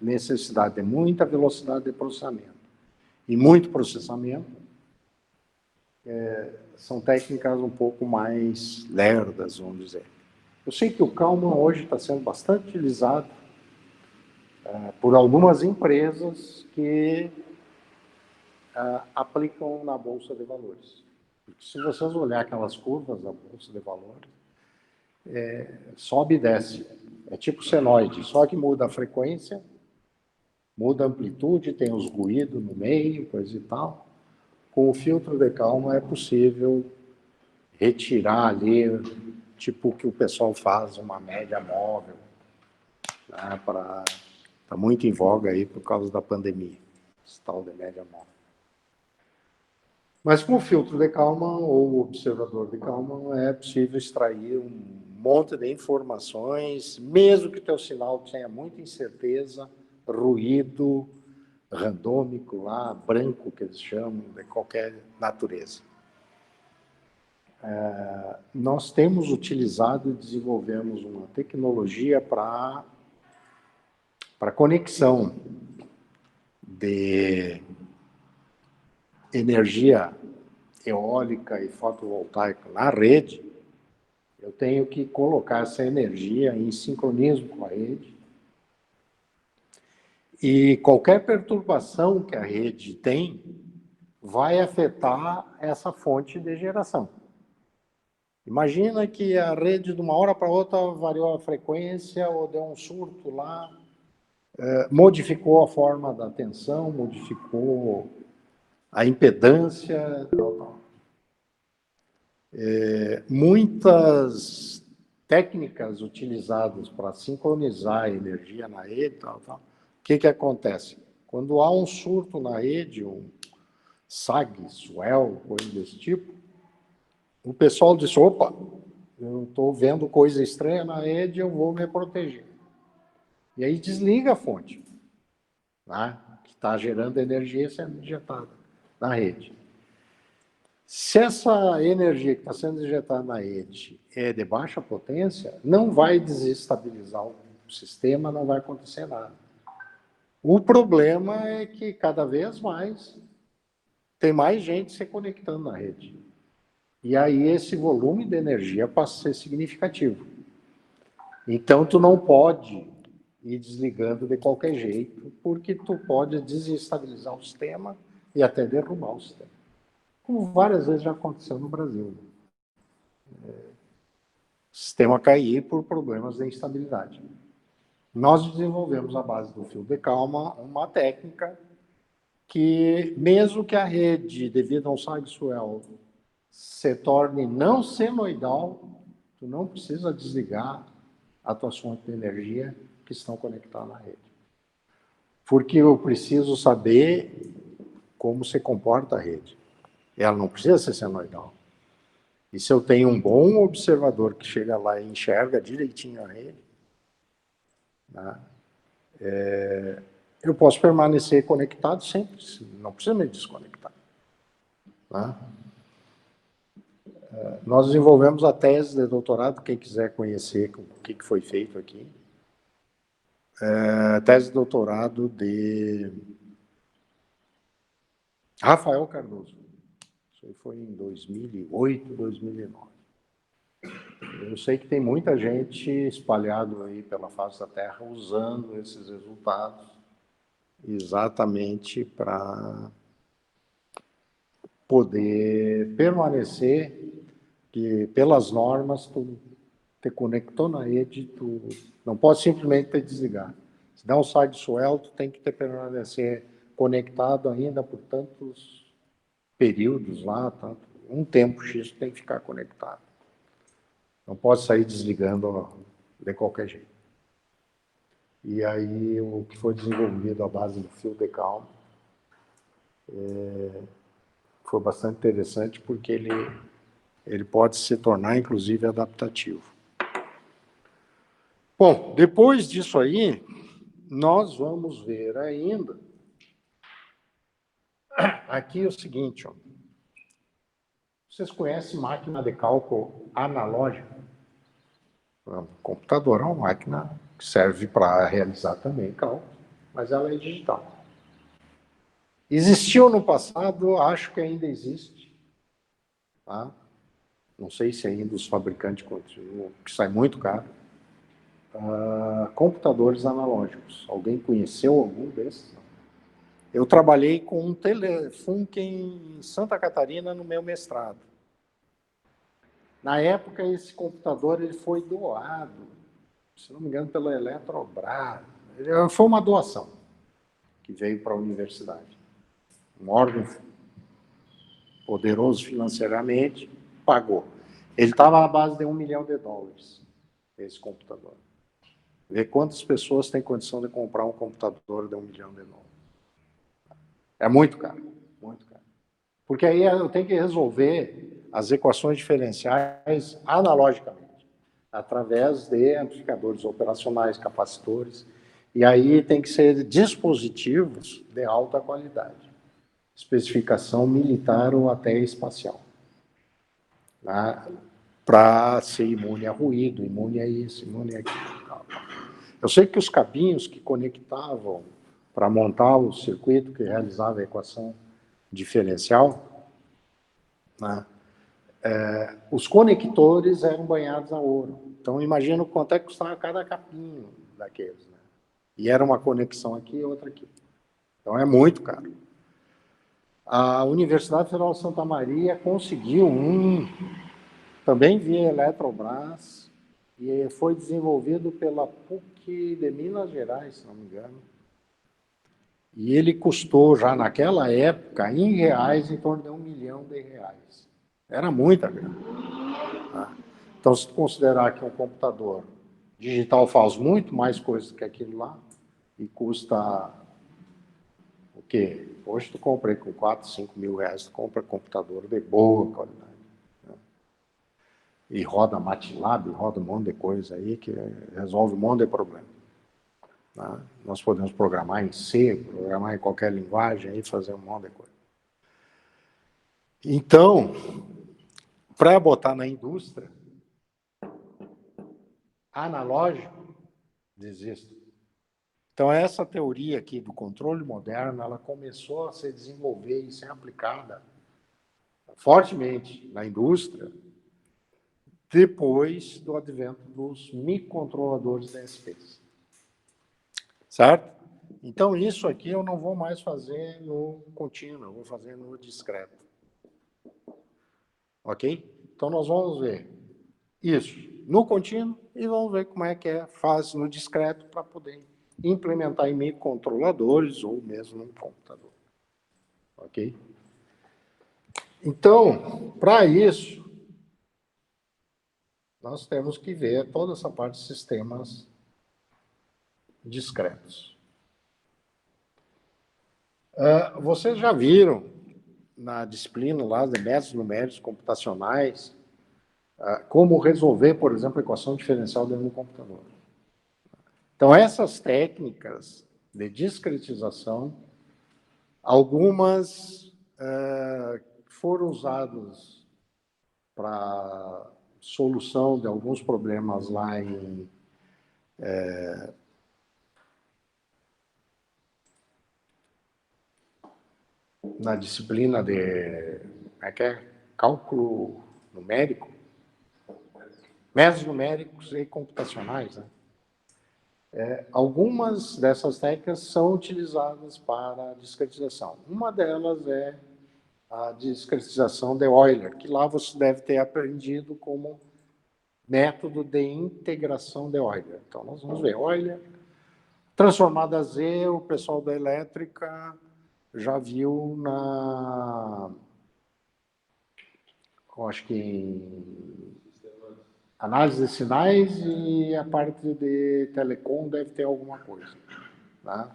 necessidade de muita velocidade de processamento e muito processamento, são técnicas um pouco mais lerdas, vamos dizer. Eu sei que o Kalman hoje está sendo bastante utilizado por algumas empresas que aplicam na Bolsa de Valores. Porque se vocês olharem aquelas curvas da Bolsa de Valores, sobe e desce. É tipo senoide, só que muda a frequência, muda a amplitude, tem os ruídos no meio, coisa e tal. Com o filtro de Kalman é possível retirar ali, tipo o que o pessoal faz, uma média móvel, né, está muito em voga aí por causa da pandemia, esse tal de média móvel. Mas com o filtro de Kalman ou o observador de Kalman é possível extrair um monte de informações, mesmo que o teu sinal tenha muita incerteza, ruído, randômico lá, branco, que eles chamam, de qualquer natureza. Nós temos utilizado e desenvolvemos uma tecnologia para conexão de energia eólica e fotovoltaica na rede. Eu tenho que colocar essa energia em sincronismo com a rede. E qualquer perturbação que a rede tem vai afetar essa fonte de geração. Imagina que a rede, de uma hora para outra, variou a frequência ou deu um surto lá, modificou a forma da tensão, modificou a impedância, tal. Muitas técnicas utilizadas para sincronizar a energia na rede, tal. O que acontece? Quando há um surto na rede, um SAG, swell, coisa desse tipo, o pessoal diz, opa, eu estou vendo coisa estranha na rede, eu vou me proteger. E aí desliga a fonte, né, que está gerando energia sendo injetada na rede. Se essa energia que está sendo injetada na rede é de baixa potência, não vai desestabilizar o sistema, não vai acontecer nada. O problema é que cada vez mais tem mais gente se conectando na rede. E aí esse volume de energia passa a ser significativo. Então tu não pode ir desligando de qualquer jeito, porque tu pode desestabilizar o sistema e até derrubar o sistema. Como várias vezes já aconteceu no Brasil. O sistema cair por problemas de instabilidade. Nós desenvolvemos, à base do fio de Kalman, uma técnica que, mesmo que a rede, devido a um side-swell, se torne não senoidal, tu não precisa desligar as tuas fontes de energia que estão conectadas na rede. Porque eu preciso saber como se comporta a rede. Ela não precisa ser senoidal. E se eu tenho um bom observador que chega lá e enxerga direitinho a rede, né, eu posso permanecer conectado sempre, não precisa me desconectar. Né? Nós desenvolvemos a tese de doutorado, quem quiser conhecer o que foi feito aqui. Tese de doutorado de Rafael Cardoso. Isso aí foi em 2008, 2009. Eu sei que tem muita gente espalhada aí pela face da Terra usando esses resultados exatamente para poder permanecer, que pelas normas tu te conectou na rede, tu não pode simplesmente te desligar. Se dá um side-swell, tu tem que te permanecer conectado ainda por tantos períodos lá, um tempo X tu tem que ficar conectado. Não pode sair desligando de qualquer jeito. E aí o que foi desenvolvido à base do fio de Kalman foi bastante interessante porque ele pode se tornar, inclusive, adaptativo. Bom, depois disso aí, nós vamos ver ainda aqui o seguinte, ó. Vocês conhecem máquina de cálculo analógica? O computador é uma máquina que serve para realizar também cálculo, mas ela é digital. Existiu no passado, acho que ainda existe, tá? Não sei se ainda os fabricantes continuam, que sai muito caro, computadores analógicos. Alguém conheceu algum desses? Eu trabalhei com um Telefunken em Santa Catarina no meu mestrado. Na época, esse computador ele foi doado, se não me engano, pela Eletrobras. Foi uma doação que veio para a universidade. Um órgão poderoso financeiramente pagou. Ele estava à base de $1 milhão, esse computador. Vê quantas pessoas têm condição de comprar um computador de $1 milhão. É muito caro, muito caro. Porque aí eu tenho que resolver as equações diferenciais analogicamente, através de amplificadores operacionais, capacitores, e aí tem que ser dispositivos de alta qualidade, especificação militar ou até espacial, né? Para ser imune a ruído, imune a isso, imune a aquilo. Eu sei que os cabinhos que conectavam para montar o circuito que realizava a equação diferencial, né, os conectores eram banhados a ouro. Então, imagina quanto é que custava cada capinho daqueles. Né? E era uma conexão aqui e outra aqui. Então, é muito caro. A Universidade Federal de Santa Maria conseguiu também via Eletrobras, e foi desenvolvido pela PUC de Minas Gerais, se não me engano. E ele custou, já naquela época, em reais, em torno de R$1 milhão. Era muita grana. Tá? Então, se tu considerar que um computador digital faz muito mais coisas que aquilo lá, e custa o quê? Hoje tu compra aí com 4, 5 mil reais, tu compra computador de boa qualidade. Né? E roda MATLAB, roda um monte de coisa aí que resolve um monte de problema. Tá? Nós podemos programar em C, programar em qualquer linguagem aí, fazer um monte de coisa. Então, para botar na indústria, analógico, desisto. Então, essa teoria aqui do controle moderno, ela começou a se desenvolver e ser aplicada fortemente na indústria depois do advento dos microcontroladores DSPs. Certo? Então, isso aqui eu não vou mais fazer no contínuo, eu vou fazer no discreto. Ok? Então, nós vamos ver isso no contínuo e vamos ver como é que faz no discreto para poder implementar em microcontroladores ou mesmo no computador. Ok? Então, para isso, nós temos que ver toda essa parte de sistemas discretos. Vocês já viram na disciplina lá de métodos numéricos computacionais como resolver, por exemplo, a equação diferencial dentro do computador. Então, essas técnicas de discretização, algumas foram usadas para solução de alguns problemas lá na disciplina de cálculo numérico, métodos numéricos e computacionais. Né? Algumas dessas técnicas são utilizadas para discretização. Uma delas é a discretização de Euler, que lá você deve ter aprendido como método de integração de Euler. Então, nós vamos ver Euler. Transformada a Z, o pessoal da elétrica já viu acho que em análise de sinais e a parte de telecom deve ter alguma coisa. Tá?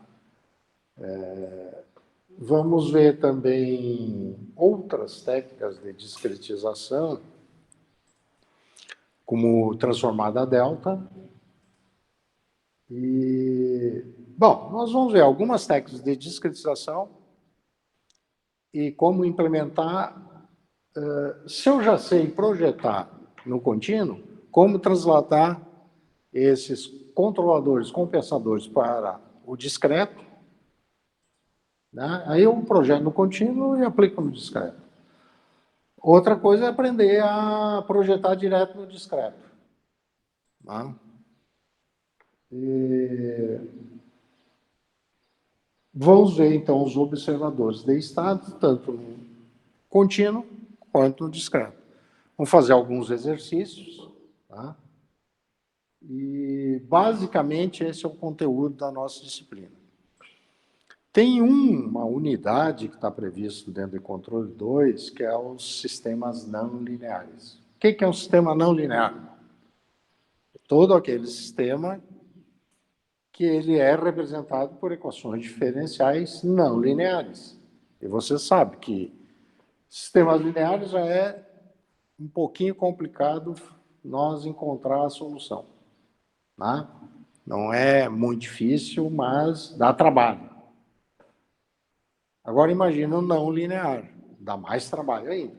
Vamos ver também outras técnicas de discretização, como transformada delta. Bom, nós vamos ver algumas técnicas de discretização e como implementar. Se eu já sei projetar no contínuo, como transladar esses controladores, compensadores para o discreto né? Aí eu projeto no contínuo e aplico no discreto. Outra coisa é aprender a projetar direto no discreto. Tá? E vamos ver, então, os observadores de estado, tanto no contínuo quanto no discreto. Vamos fazer alguns exercícios, tá? E, basicamente, esse é o conteúdo da nossa disciplina. Tem uma unidade que está previsto dentro do controle 2, que é os sistemas não lineares. O que é um sistema não linear? Todo aquele sistema que ele é representado por equações diferenciais não lineares. E você sabe que sistemas lineares já é um pouquinho complicado nós encontrar a solução. Né? Não é muito difícil, mas dá trabalho. Agora imagina um não linear, dá mais trabalho ainda.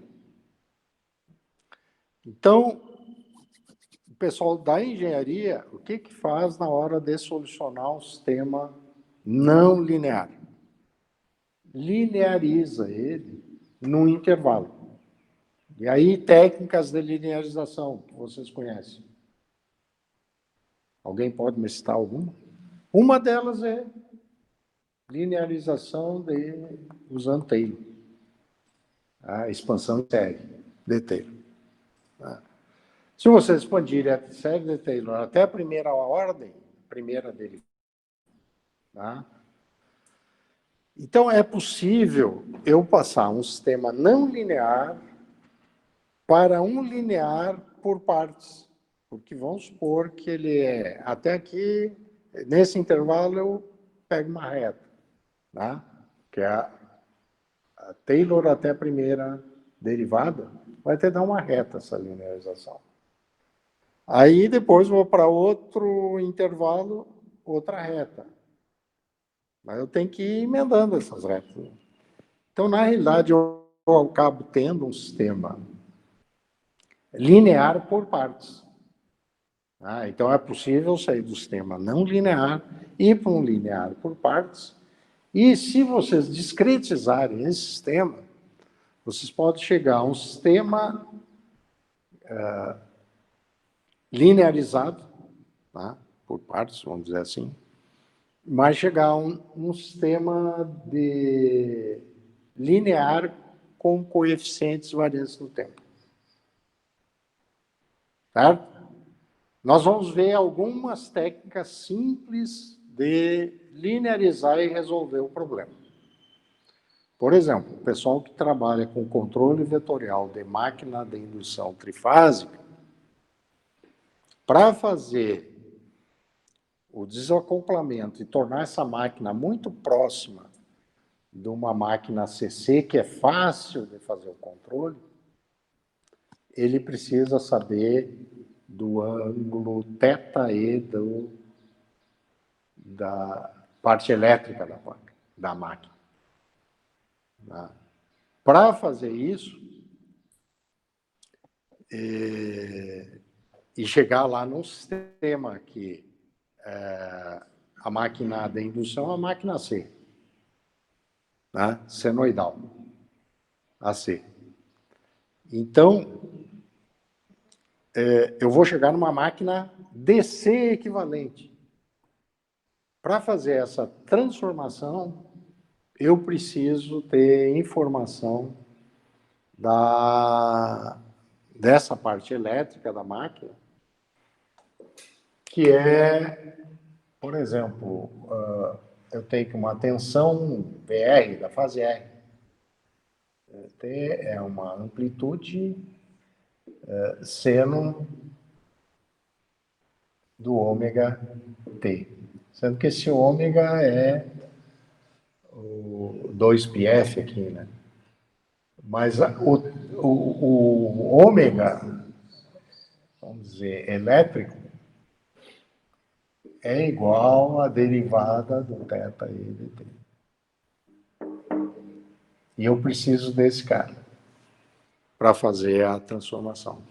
Então, o pessoal da engenharia, o que faz na hora de solucionar um sistema não linear? Lineariza ele num intervalo. E aí, técnicas de linearização, que vocês conhecem. Alguém pode me citar alguma? Uma delas é linearização usando Taylor. A expansão de série de Taylor. Se vocês expandirem a série de Taylor até a primeira ordem, primeira dele, tá? Então, é possível eu passar um sistema não linear para um linear por partes. Porque vamos supor que ele é, até aqui, nesse intervalo eu pego uma reta, tá? Que é a Taylor até a primeira derivada, vai ter que dar uma reta essa linearização. Aí depois vou para outro intervalo, outra reta. Mas eu tenho que ir emendando essas retas. Então, na realidade, eu acabo tendo um sistema linear por partes. Então, é possível sair do sistema não linear e ir para um linear por partes. E se vocês discretizarem esse sistema, vocês podem chegar a um sistema linearizado, tá? Por partes, vamos dizer assim, mas chegar a um sistema de linear com coeficientes variantes no tempo. Certo? Nós vamos ver algumas técnicas simples de linearizar e resolver o problema. Por exemplo, o pessoal que trabalha com controle vetorial de máquina de indução trifásica, para fazer o desacoplamento e tornar essa máquina muito próxima de uma máquina CC, que é fácil de fazer o controle, ele precisa saber do ângulo θe da parte elétrica da máquina. Para fazer isso, e chegar lá num sistema que a máquina de indução é a máquina C, né? Senoidal, AC. Então, eu vou chegar numa máquina DC equivalente. Para fazer essa transformação, eu preciso ter informação dessa parte elétrica da máquina, que é, por exemplo, eu tenho que uma tensão VR, da fase R. T é uma amplitude seno do ômega T. Sendo que esse ômega é o 2πf aqui, né? Mas o ômega, vamos dizer, elétrico, é igual à derivada do θ e dt. E eu preciso desse cara para fazer a transformação.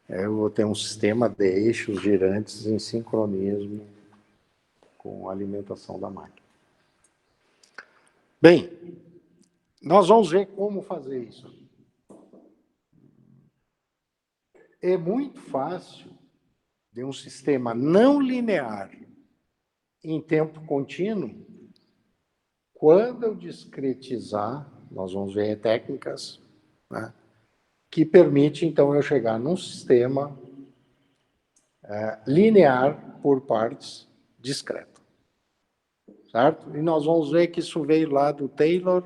Eu vou ter um sistema de eixos girantes em sincronismo com a alimentação da máquina. Bem, nós vamos ver como fazer isso. É muito fácil de um sistema não linear em tempo contínuo, quando eu discretizar, nós vamos ver técnicas, né, que permite, então, eu chegar num sistema linear por partes discreto. Certo? E nós vamos ver que isso veio lá do Taylor,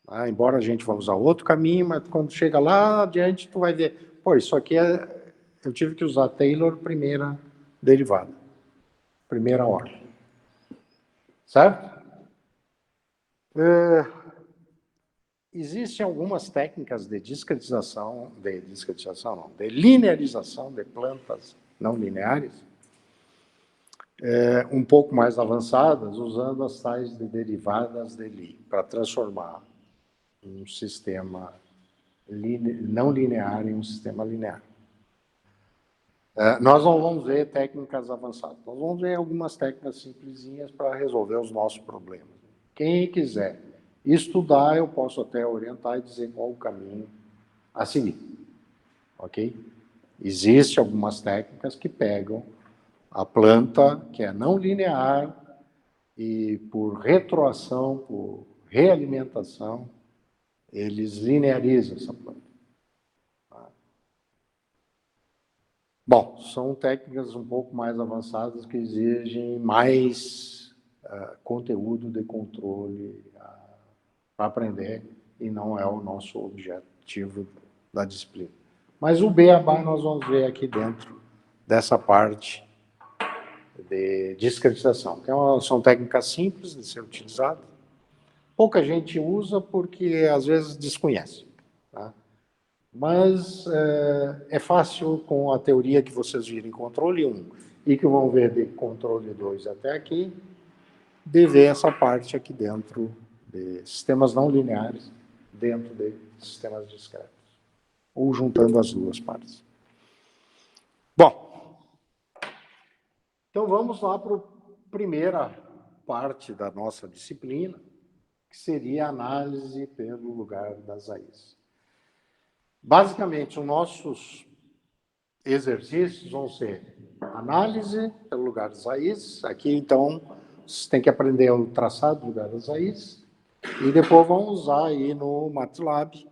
né, embora a gente vá usar outro caminho, mas quando chega lá adiante, tu vai ver, pô, isso aqui eu tive que usar Taylor primeira derivada, primeira ordem. Certo? Existem algumas técnicas de discretização, de linearização de plantas não lineares, um pouco mais avançadas, usando as tais de derivadas de Lie, para transformar um sistema não linear em um sistema linear. Nós não vamos ver técnicas avançadas, nós vamos ver algumas técnicas simplesinhas para resolver os nossos problemas. Quem quiser estudar, eu posso até orientar e dizer qual o caminho a seguir. Ok? Existem algumas técnicas que pegam a planta, que é não linear, e por retroação, por realimentação, eles linearizam essa planta. Bom, são técnicas um pouco mais avançadas que exigem mais conteúdo de controle para aprender, e não é o nosso objetivo da disciplina. Mas o beabá nós vamos ver aqui dentro dessa parte de discretização, que são técnicas simples de ser utilizadas. Pouca gente usa porque, às vezes, desconhece. Tá? Mas é fácil, com a teoria que vocês viram em controle 1 e que vão ver de controle 2 até aqui, de ver essa parte aqui dentro de sistemas não lineares, dentro de sistemas discretos, ou juntando as duas partes. Bom, então vamos lá para a primeira parte da nossa disciplina, que seria a análise pelo lugar das raízes. Basicamente, os nossos exercícios vão ser análise pelo lugar das raízes. Aqui, então, você tem que aprender o traçado do lugar das raízes. E depois vão usar aí no MATLAB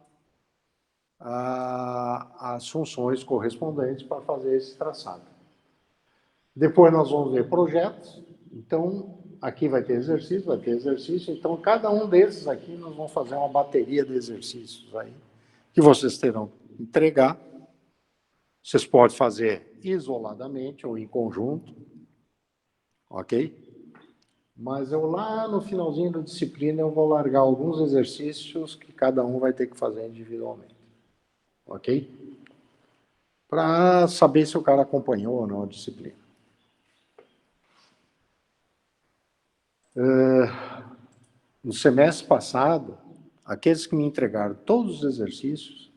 as funções correspondentes para fazer esse traçado. Depois nós vamos ver projetos. Então, aqui vai ter exercício. Então, cada um desses aqui nós vamos fazer uma bateria de exercícios aí, que vocês terão que entregar. Vocês podem fazer isoladamente ou em conjunto, ok? Mas eu lá no finalzinho da disciplina eu vou largar alguns exercícios que cada um vai ter que fazer individualmente, ok? Para saber se o cara acompanhou ou não a disciplina. No semestre passado, aqueles que me entregaram todos os exercícios,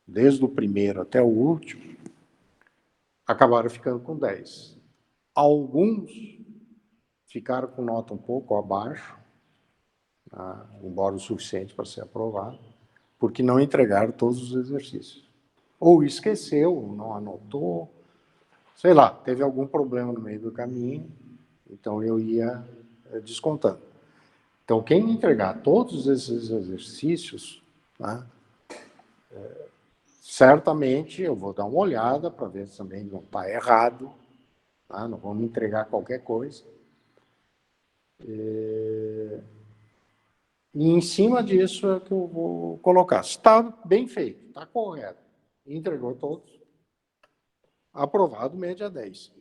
desde o primeiro até o último, acabaram ficando com 10. Alguns ficaram com nota um pouco abaixo, tá? Embora o suficiente para ser aprovado, porque não entregaram todos os exercícios. Ou esqueceu, ou não anotou, sei lá, teve algum problema no meio do caminho, então eu ia descontando. Então, quem me entregar todos esses exercícios, tá, certamente eu vou dar uma olhada para ver se também não está errado, tá, não vou me entregar qualquer coisa. E em cima disso é que eu vou colocar. Se está bem feito, está correto, entregou todos, aprovado, média 10.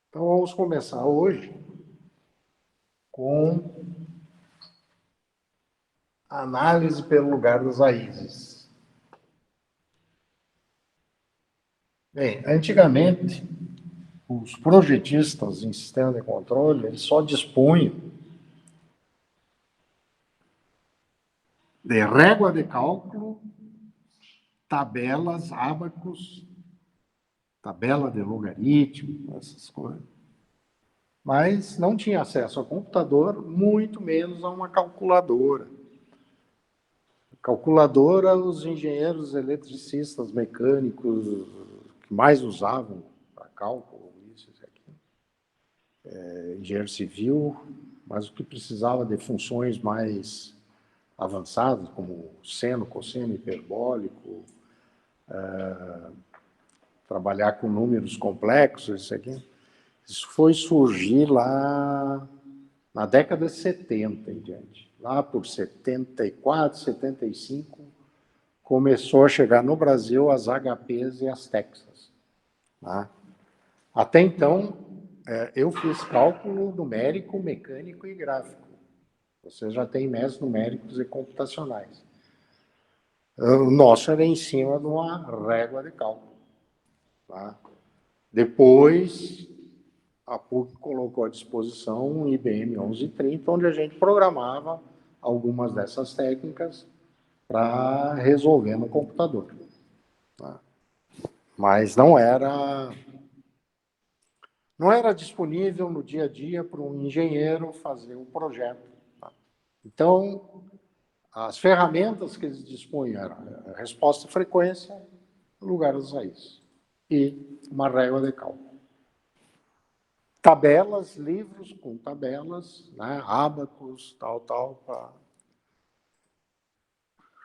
Então, vamos começar hoje com análise pelo lugar das raízes. Bem, antigamente, os projetistas em sistema de controle, eles só dispunham de régua de cálculo, tabelas, ábacos, tabela de logaritmo, essas coisas. mas não tinha acesso ao computador, muito menos a uma calculadora. Calculadora, os engenheiros eletricistas, mecânicos, que mais usavam para cálculo, isso aqui. Engenheiro civil, mas o que precisava de funções mais avançadas, como seno, cosseno, hiperbólico, trabalhar com números complexos, isso aqui. Isso foi surgir lá na década de 70 em diante. Lá por 74, 75, começou a chegar no Brasil as HPs e as Texas. Tá? Até então, eu fiz cálculo numérico, mecânico e gráfico. Você já tem métodos numéricos e computacionais. O nosso era em cima de uma régua de cálculo. Tá? Depois, a PUC colocou à disposição um IBM 1130, onde a gente programava algumas dessas técnicas para resolver no computador. Tá? Mas não era disponível no dia a dia para um engenheiro fazer um projeto. Tá? Então, as ferramentas que eles dispunham eram a resposta de frequência, lugar das raízes, e uma régua de cálculo. Tabelas, livros com tabelas, né, ábacos, tal, para...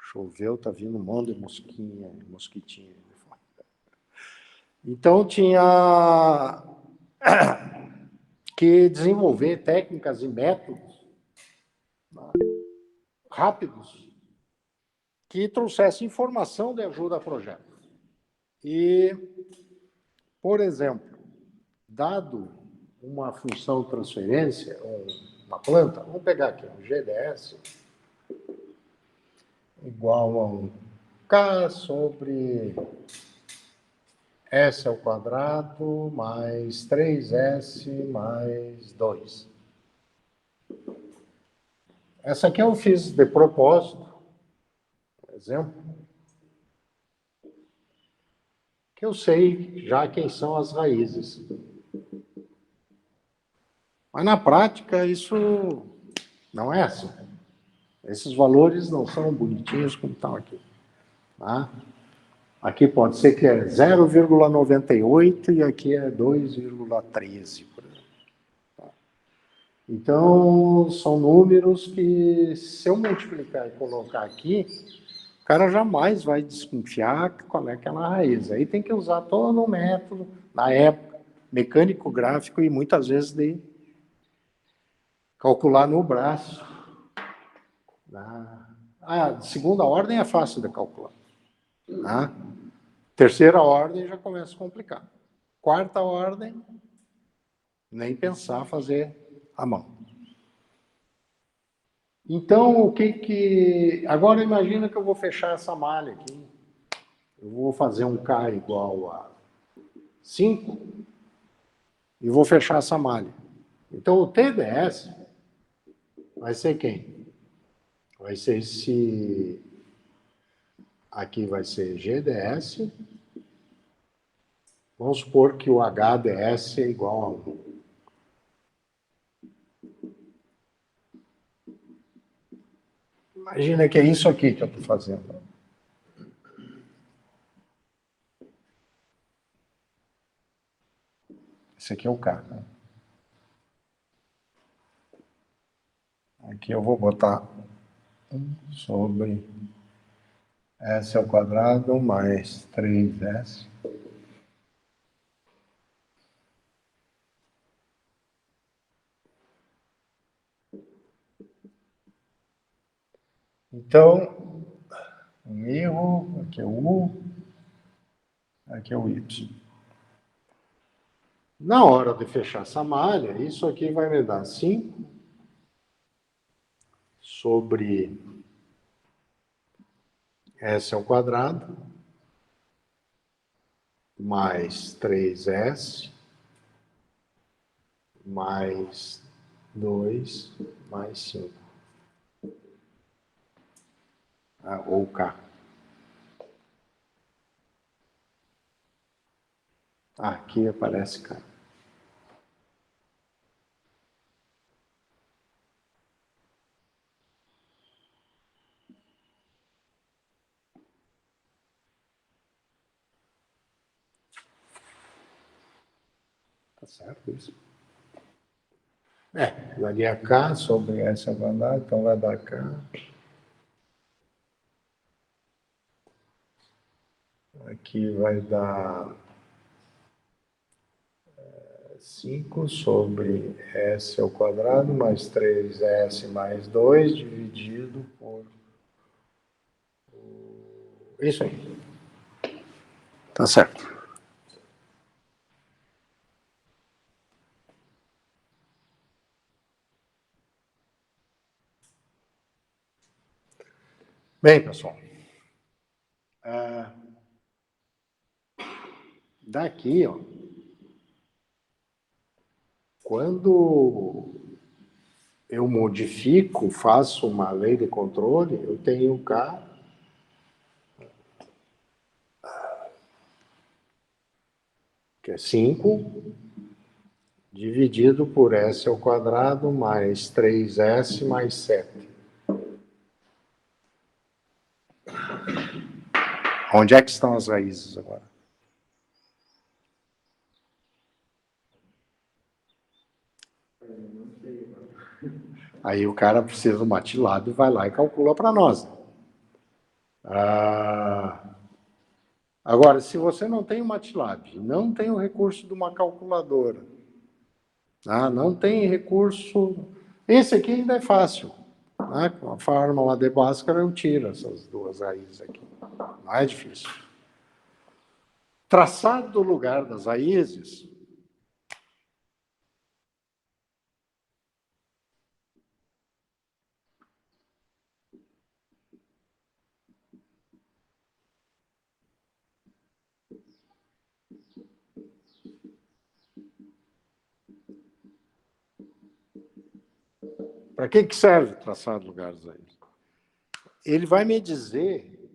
Choveu, tá vindo um monte de mosquinha, mosquitinha. Então, tinha que desenvolver técnicas e métodos, né, rápidos que trouxessem informação de ajuda a projeto. E, por exemplo, dado uma função de transferência, uma planta, vamos pegar aqui, um GDS, igual a um K sobre S ao quadrado mais 3S mais 2. Essa aqui eu fiz de propósito, por exemplo, que eu sei já quem são as raízes. Mas na prática isso não é assim. Esses valores não são bonitinhos como estão aqui. Tá? Aqui pode ser que é 0,98 e aqui é 2,13, por exemplo. Tá? Então, são números que, se eu multiplicar e colocar aqui, o cara jamais vai desconfiar qual é aquela raiz. Aí tem que usar todo um método, na época, mecânico gráfico e muitas vezes de calcular no braço. A segunda ordem é fácil de calcular. Tá? Terceira ordem já começa a complicar. Quarta ordem, nem pensar fazer à mão. Então, o que... Agora, imagina que eu vou fechar essa malha aqui. Eu vou fazer um K igual a 5 e vou fechar essa malha. Então, o TDS vai ser quem? Vai ser esse... Aqui vai ser GDS. Vamos supor que o HDS é igual a 1. Imagina que é isso aqui que eu estou fazendo. Esse aqui é o K. Né? Aqui eu vou botar 1 sobre S ao quadrado mais 3S. Então, um erro, aqui é o U, aqui é o Y. Na hora de fechar essa malha, isso aqui vai me dar 5 sobre S ao quadrado mais 3S mais 2 mais 5. Ou K. Aqui aparece K. certo isso? Daria K sobre S ao quadrado, então vai dar K. Aqui vai dar 5 sobre S ao quadrado mais 3S mais 2 dividido por... Isso aí. Tá certo. Bem, pessoal. Daqui, ó, quando eu modifico, faço uma lei de controle, eu tenho K que é 5, dividido por S ao quadrado mais 3S mais 7. Onde é que estão as raízes agora? Aí o cara precisa do MATLAB e vai lá e calcula para nós. Agora, se você não tem o MATLAB, não tem o recurso de uma calculadora, não tem recurso... Esse aqui ainda é fácil. Com a fórmula de Bhaskara eu tiro essas duas raízes aqui. Não é difícil. Traçado do lugar das raízes... Para que serve traçado do lugar das raízes? Ele vai me dizer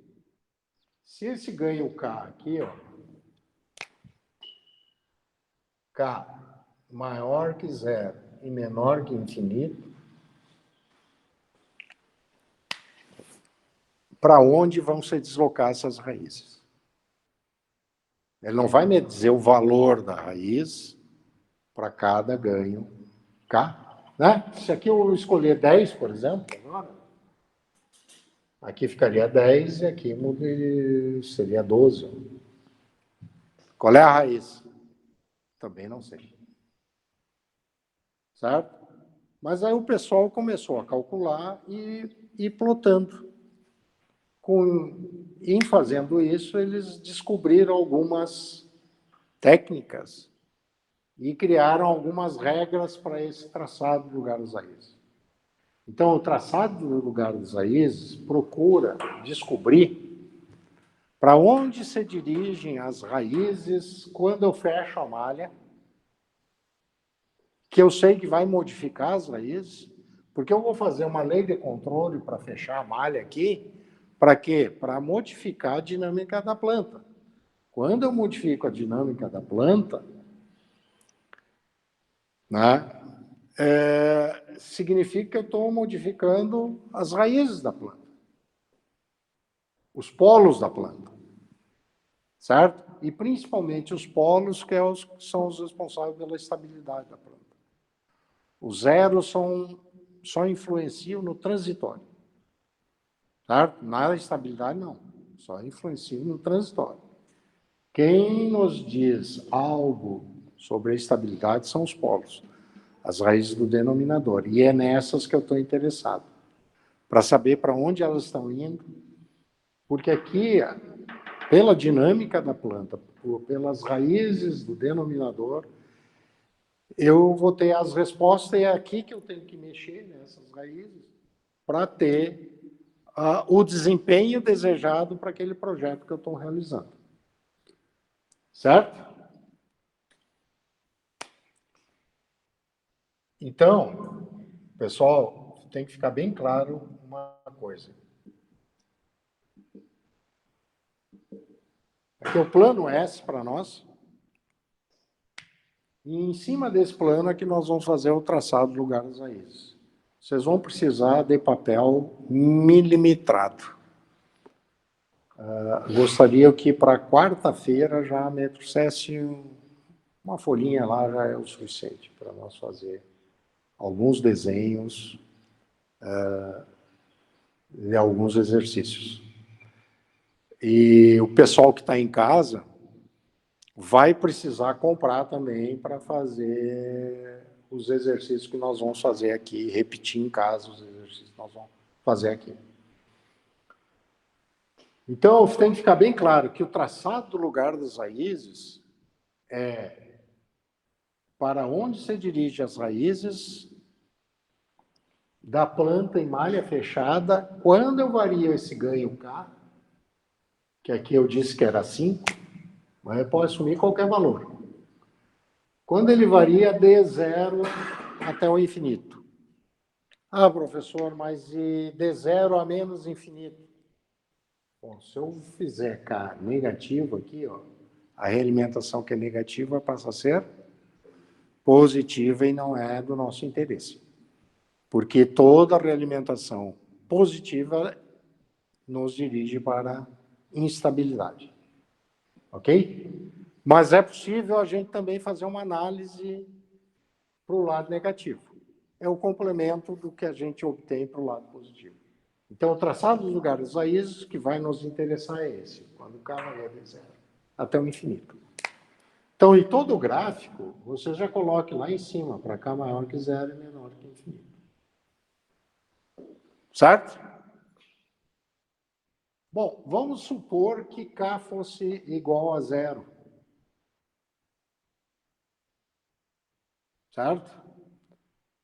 se esse ganho K aqui, ó, K maior que zero e menor que infinito, para onde vão se deslocar essas raízes? Ele não vai me dizer o valor da raiz para cada ganho K. Né? Se aqui eu escolher 10, por exemplo, agora, aqui ficaria 10 e aqui seria 12. Qual é a raiz? Também não sei. Certo? Mas aí o pessoal começou a calcular e ir plotando. Em fazendo isso, eles descobriram algumas técnicas e criaram algumas regras para esse traçado do lugar das raízes. Então, o traçado do lugar das raízes procura descobrir para onde se dirigem as raízes quando eu fecho a malha, que eu sei que vai modificar as raízes, porque eu vou fazer uma lei de controle para fechar a malha aqui, para quê? Para modificar a dinâmica da planta. Quando eu modifico a dinâmica da planta, significa que eu estou modificando as raízes da planta, os polos da planta, certo? E principalmente os polos que são os responsáveis pela estabilidade da planta. Os zeros só influenciam no transitório, certo? Na estabilidade, não. Só influenciam no transitório. Quem nos diz algo sobre a estabilidade são os polos, as raízes do denominador. E é nessas que eu estou interessado, para saber para onde elas estão indo, porque aqui, pela dinâmica da planta, pelas raízes do denominador, eu vou ter as respostas, e é aqui que eu tenho que mexer nessas raízes para ter o desempenho desejado para aquele projeto que eu estou realizando. Certo? Então, pessoal, tem que ficar bem claro uma coisa. Aqui é o plano S para nós. E em cima desse plano é que nós vamos fazer o traçado do lugar das raízes. Vocês vão precisar de papel milimetrado. Gostaria que para quarta-feira já me trouxesse Uma folhinha lá já é o suficiente para nós fazer alguns desenhos e alguns exercícios. E o pessoal que está em casa vai precisar comprar também para fazer os exercícios que nós vamos fazer aqui, repetir em casa os exercícios que nós vamos fazer aqui. Então, tem que ficar bem claro que o traçado do lugar das raízes é para onde se dirige as raízes da planta em malha fechada, quando eu vario esse ganho K, que aqui eu disse que era 5, mas eu posso assumir qualquer valor. Quando ele varia de 0 até o infinito. Ah, professor, mas de 0 a menos infinito? Bom, se eu fizer K negativo aqui, ó, a realimentação que é negativa passa a ser positiva e não é do nosso interesse. Porque toda realimentação positiva nos dirige para instabilidade. Ok? Mas é possível a gente também fazer uma análise para o lado negativo. É o complemento do que a gente obtém para o lado positivo. Então, o traçado dos lugares raízes que vai nos interessar é esse, quando o K varia de 0 até o infinito. Então, em todo o gráfico, você já coloque lá em cima, para K maior que 0 e menor que infinito. Certo? Bom, vamos supor que K fosse igual a 0. Certo?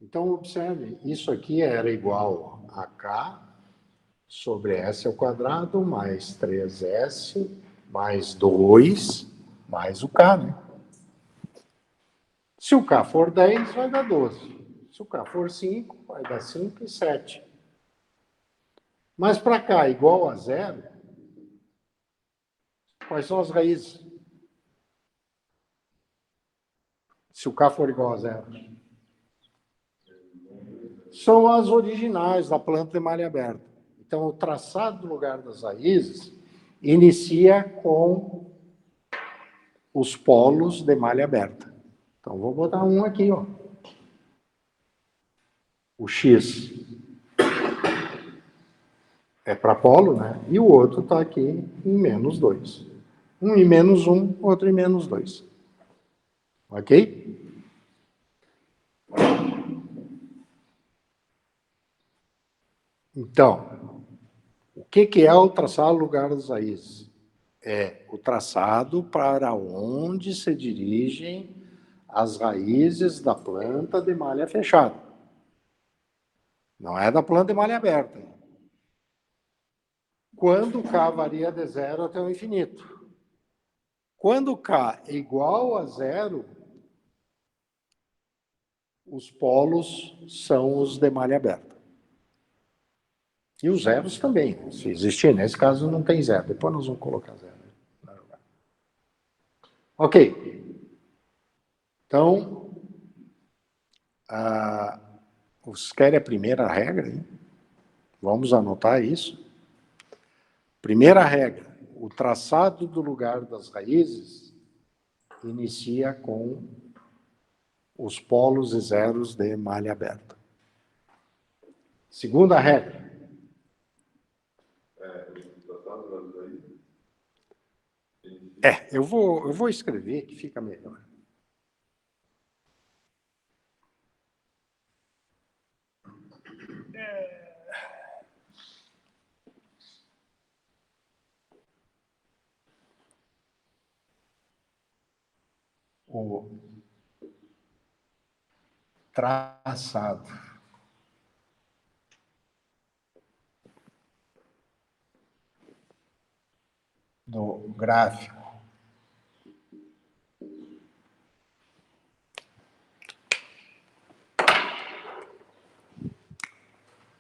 Então, observe, isso aqui era igual a K sobre S ao quadrado mais 3S mais 2 mais o K, né? Se o K for 10, vai dar 12. Se o K for 5, vai dar 5 e 7. Mas para K igual a 0, quais são as raízes? Se o K for igual a 0. São as originais da planta de malha aberta. Então, o traçado do lugar das raízes inicia com os polos de malha aberta. Então, vou botar um aqui, ó. O X é para polo, né? E o outro está aqui em menos 2. Um em menos 1, outro em menos 2. Ok? Então, o que é o traçado do lugar das raízes? É o traçado para onde se dirigem as raízes da planta de malha fechada. Não é da planta de malha aberta. Quando K varia de 0 até o infinito. Quando K é igual a 0, os polos são os de malha aberta. E os zeros também, se existir. Nesse caso não tem zero. Depois nós vamos colocar zero. Ok. Então, vocês querem a primeira regra? Hein? Vamos anotar isso. Primeira regra. O traçado do lugar das raízes inicia com os polos e zeros de malha aberta. Segunda regra. Eu vou escrever que fica melhor. O traçado do gráfico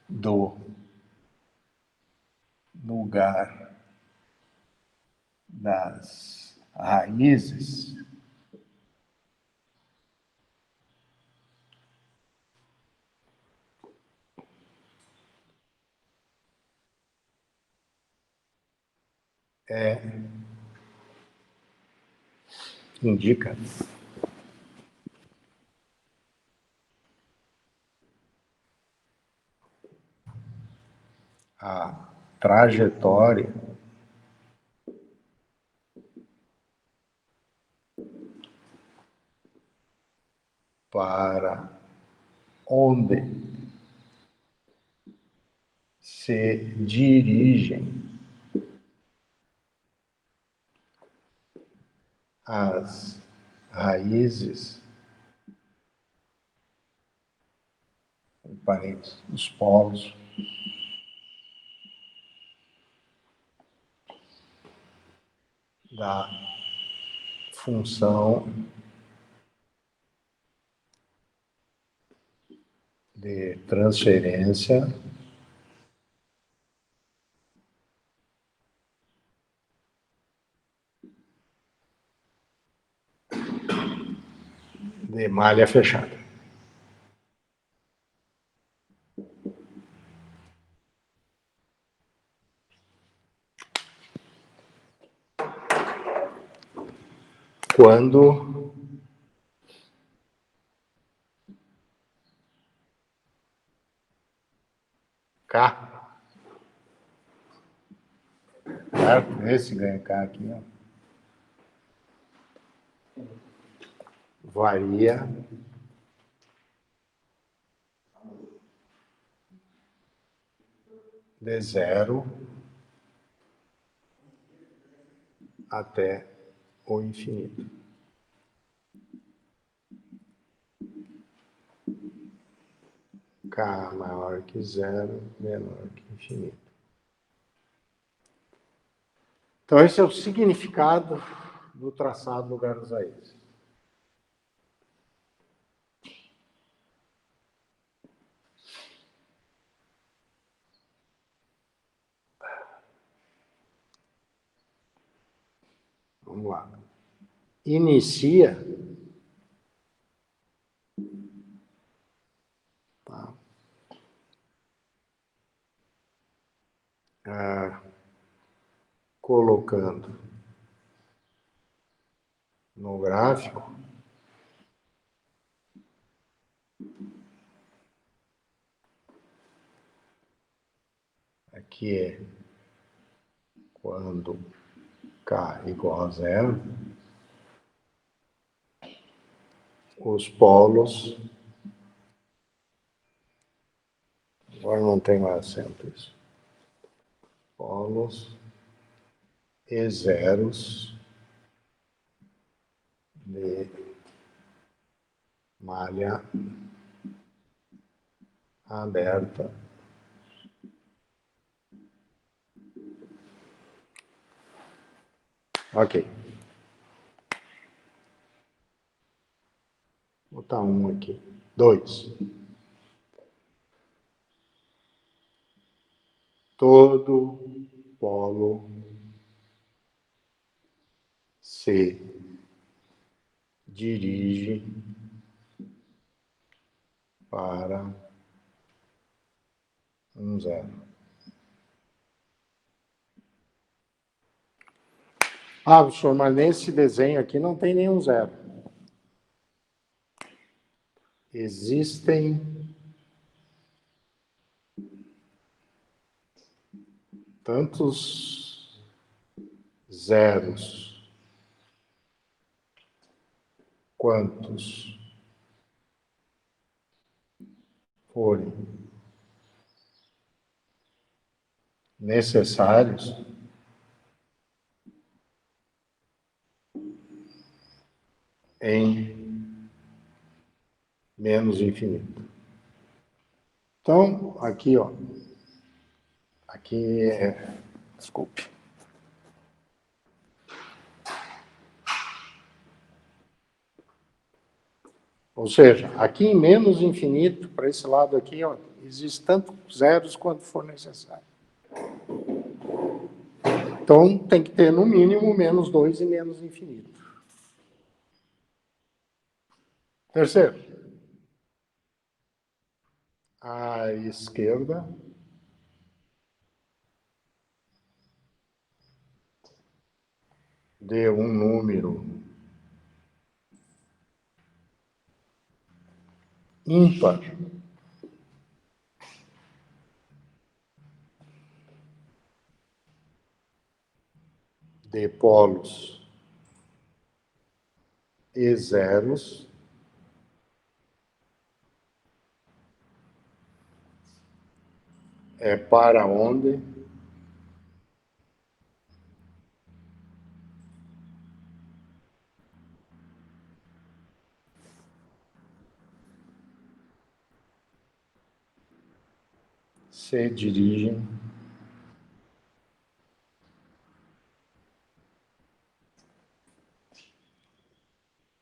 do lugar das raízes indica a trajetória para onde se dirigem as raízes, parênteses, os polos da função de transferência de malha fechada. Quando K, certo? Esse ganha K aqui, ó, varia de 0 até o infinito. K maior que 0, menor que infinito. Então, esse é o significado do traçado lugar das raízes. Vamos lá. Inicia, tá? Colocando no gráfico aqui é quando K igual a 0, os polos, agora não tem mais acento isso, polos e zeros de malha aberta ok. Vou botar 1 aqui. 2. Todo polo se dirige para um 0. Ah, professor, mas nesse desenho aqui não tem nenhum 0. Existem tantos zeros quantos forem necessários em menos infinito. Então, aqui, ó, aqui é, desculpe. Ou seja, aqui em menos infinito, para esse lado aqui, ó, existe tanto zeros quanto for necessário. Então, tem que ter, no mínimo, menos 2 e menos infinito. Terceiro, à esquerda de um número ímpar de polos e zeros é para onde se dirigem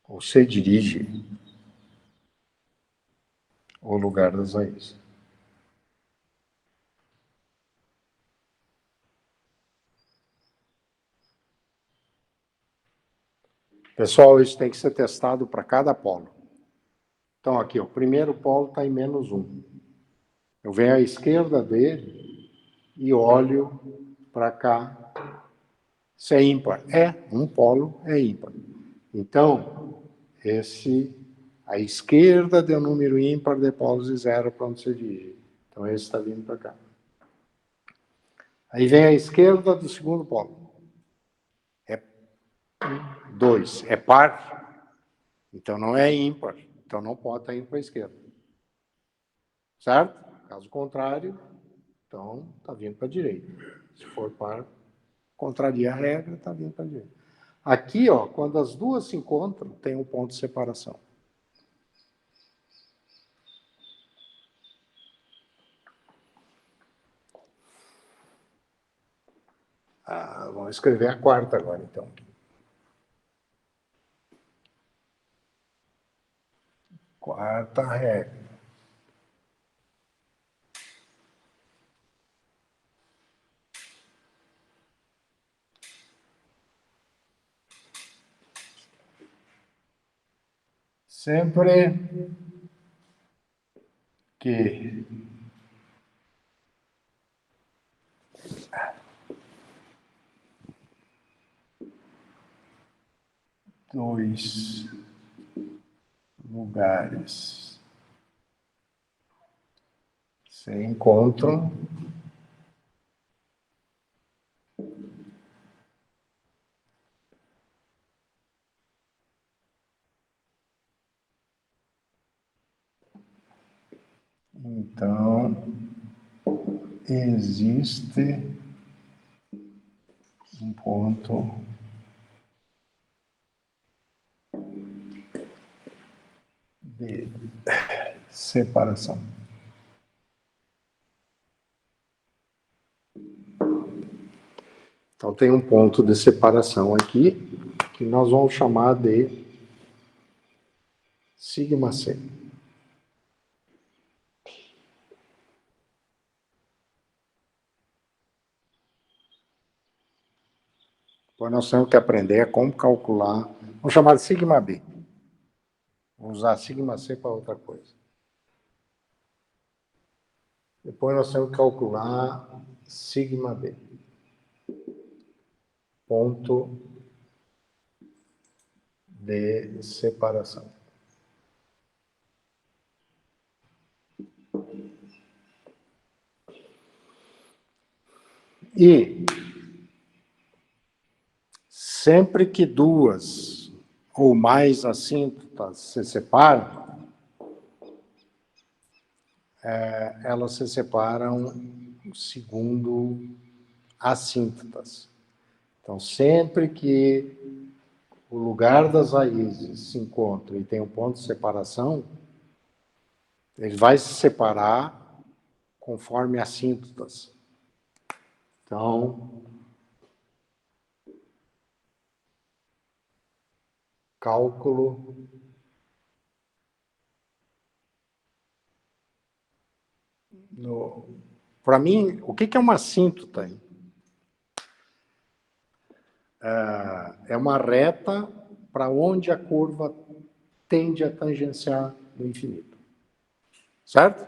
ou se dirige o lugar das raízes. Pessoal, isso tem que ser testado para cada polo. Então, aqui, o primeiro polo está em -1. Eu venho à esquerda dele e olho para cá. Se é ímpar, um polo é ímpar. Então, à esquerda de um número ímpar de polos e zero para onde se dirige. Então, esse está vindo para cá. Aí vem à esquerda do segundo polo. É 2. É par. Então, não é ímpar. Então, não pode estar indo para a esquerda. Certo? Caso contrário, então está vindo para a direita. Se for par, contraria a regra, está vindo para a direita. Aqui, ó, quando as duas se encontram, tem um ponto de separação. Vamos escrever a quarta agora, então. Quarta regra. Sempre que dois lugares se encontram, então existe um ponto de separação. Então, tem um ponto de separação aqui, que nós vamos chamar de sigma C. Depois nós temos que aprender como calcular. Vamos chamar de sigma B. Vamos usar sigma C para outra coisa. Depois nós temos que calcular sigma B. Ponto de separação. E sempre que duas ou mais assíntotas se separam, elas se separam segundo assíntotas. Então, sempre que o lugar das raízes se encontra e tem um ponto de separação, ele vai se separar conforme assíntotas. Então, cálculo para mim, o que é uma assíntota? É uma reta para onde a curva tende a tangenciar no infinito. Certo?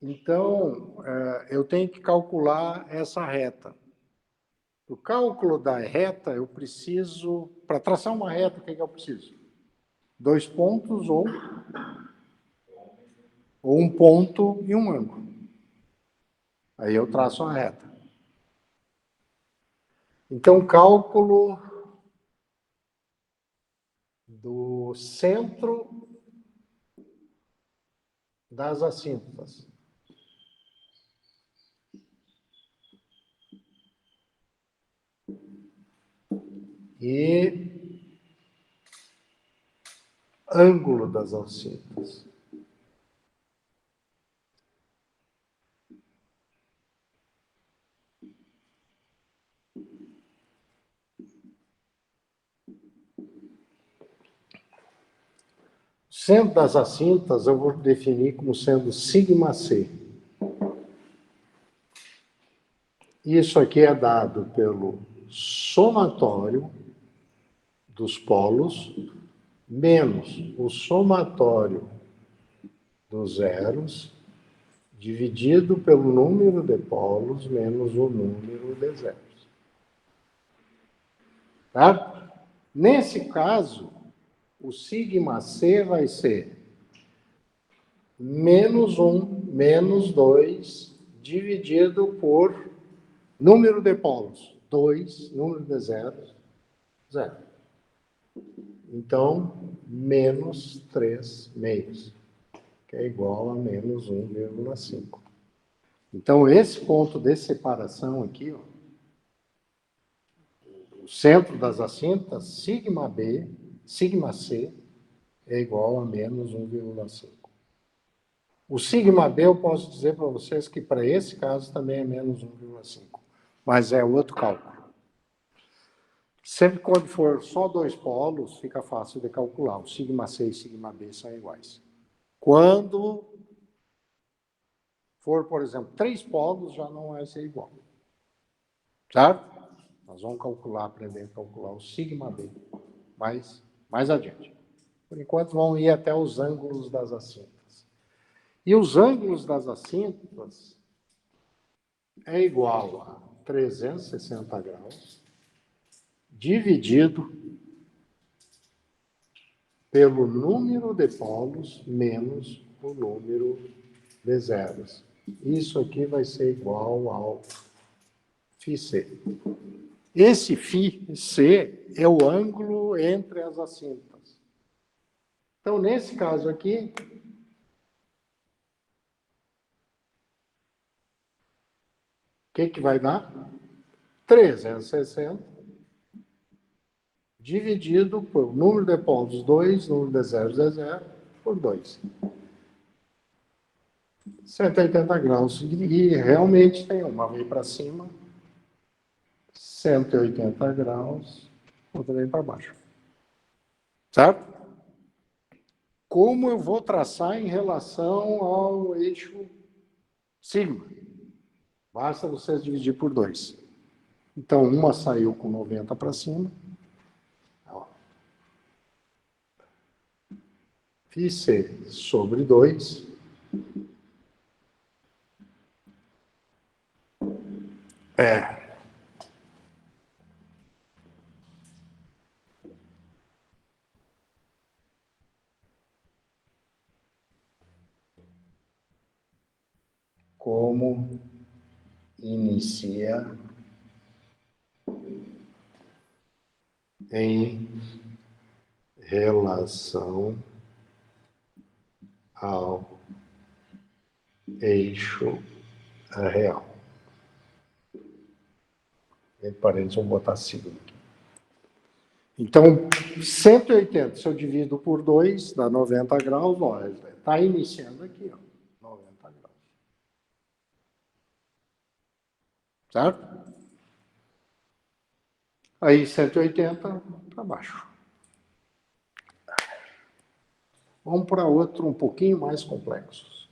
Então, eu tenho que calcular essa reta. O cálculo da reta, eu preciso... Para traçar uma reta, o que eu preciso? 2 pontos ou um ponto e um ângulo. Aí eu traço a reta. Então, cálculo do centro das assíntotas. E ângulo das assíntotas. O centro das assíntotas eu vou definir como sendo sigma-c. Isso aqui é dado pelo somatório dos polos menos o somatório dos zeros dividido pelo número de polos menos o número de zeros. Tá? Nesse caso, o sigma-c vai ser menos 1 menos 2 dividido por número de polos, 2, número de zeros, 0. Então, menos 3 meios, que é igual a menos 1,5. Então, esse ponto de separação aqui, ó, o centro das assíntotas, sigma B, sigma C, é igual a menos 1,5. O sigma B eu posso dizer para vocês que para esse caso também é menos 1,5, mas é outro cálculo. Sempre quando for só dois polos, fica fácil de calcular. O sigma C e sigma B são iguais. Quando for, por exemplo, três polos, já não vai ser igual. Certo? Nós vamos calcular, aprender a calcular o sigma B mais adiante. Por enquanto, vamos ir até os ângulos das assíntotas. E os ângulos das assíntotas é igual a 360 graus dividido pelo número de polos menos o número de zeros. Isso aqui vai ser igual ao φc. Esse φc é o ângulo entre as assíntotas. Então, nesse caso aqui, o que vai dar? 360 dividido por número de polos 2, número de zeros é 0, por 2. 180 graus. E realmente tem uma vem para cima, 180 graus, outra vem para baixo. Certo? Como eu vou traçar em relação ao eixo sigma? Basta vocês dividir por 2. Então, uma saiu com 90 para cima. Fiz C sobre 2. Como inicia em relação ao eixo real. Entre parênteses, vou botar sigma aqui. Então, 180, se eu divido por 2, dá 90 graus, está iniciando aqui, ó, 90 graus. Certo? Aí, 180 para baixo. Vamos para outro um pouquinho mais complexos.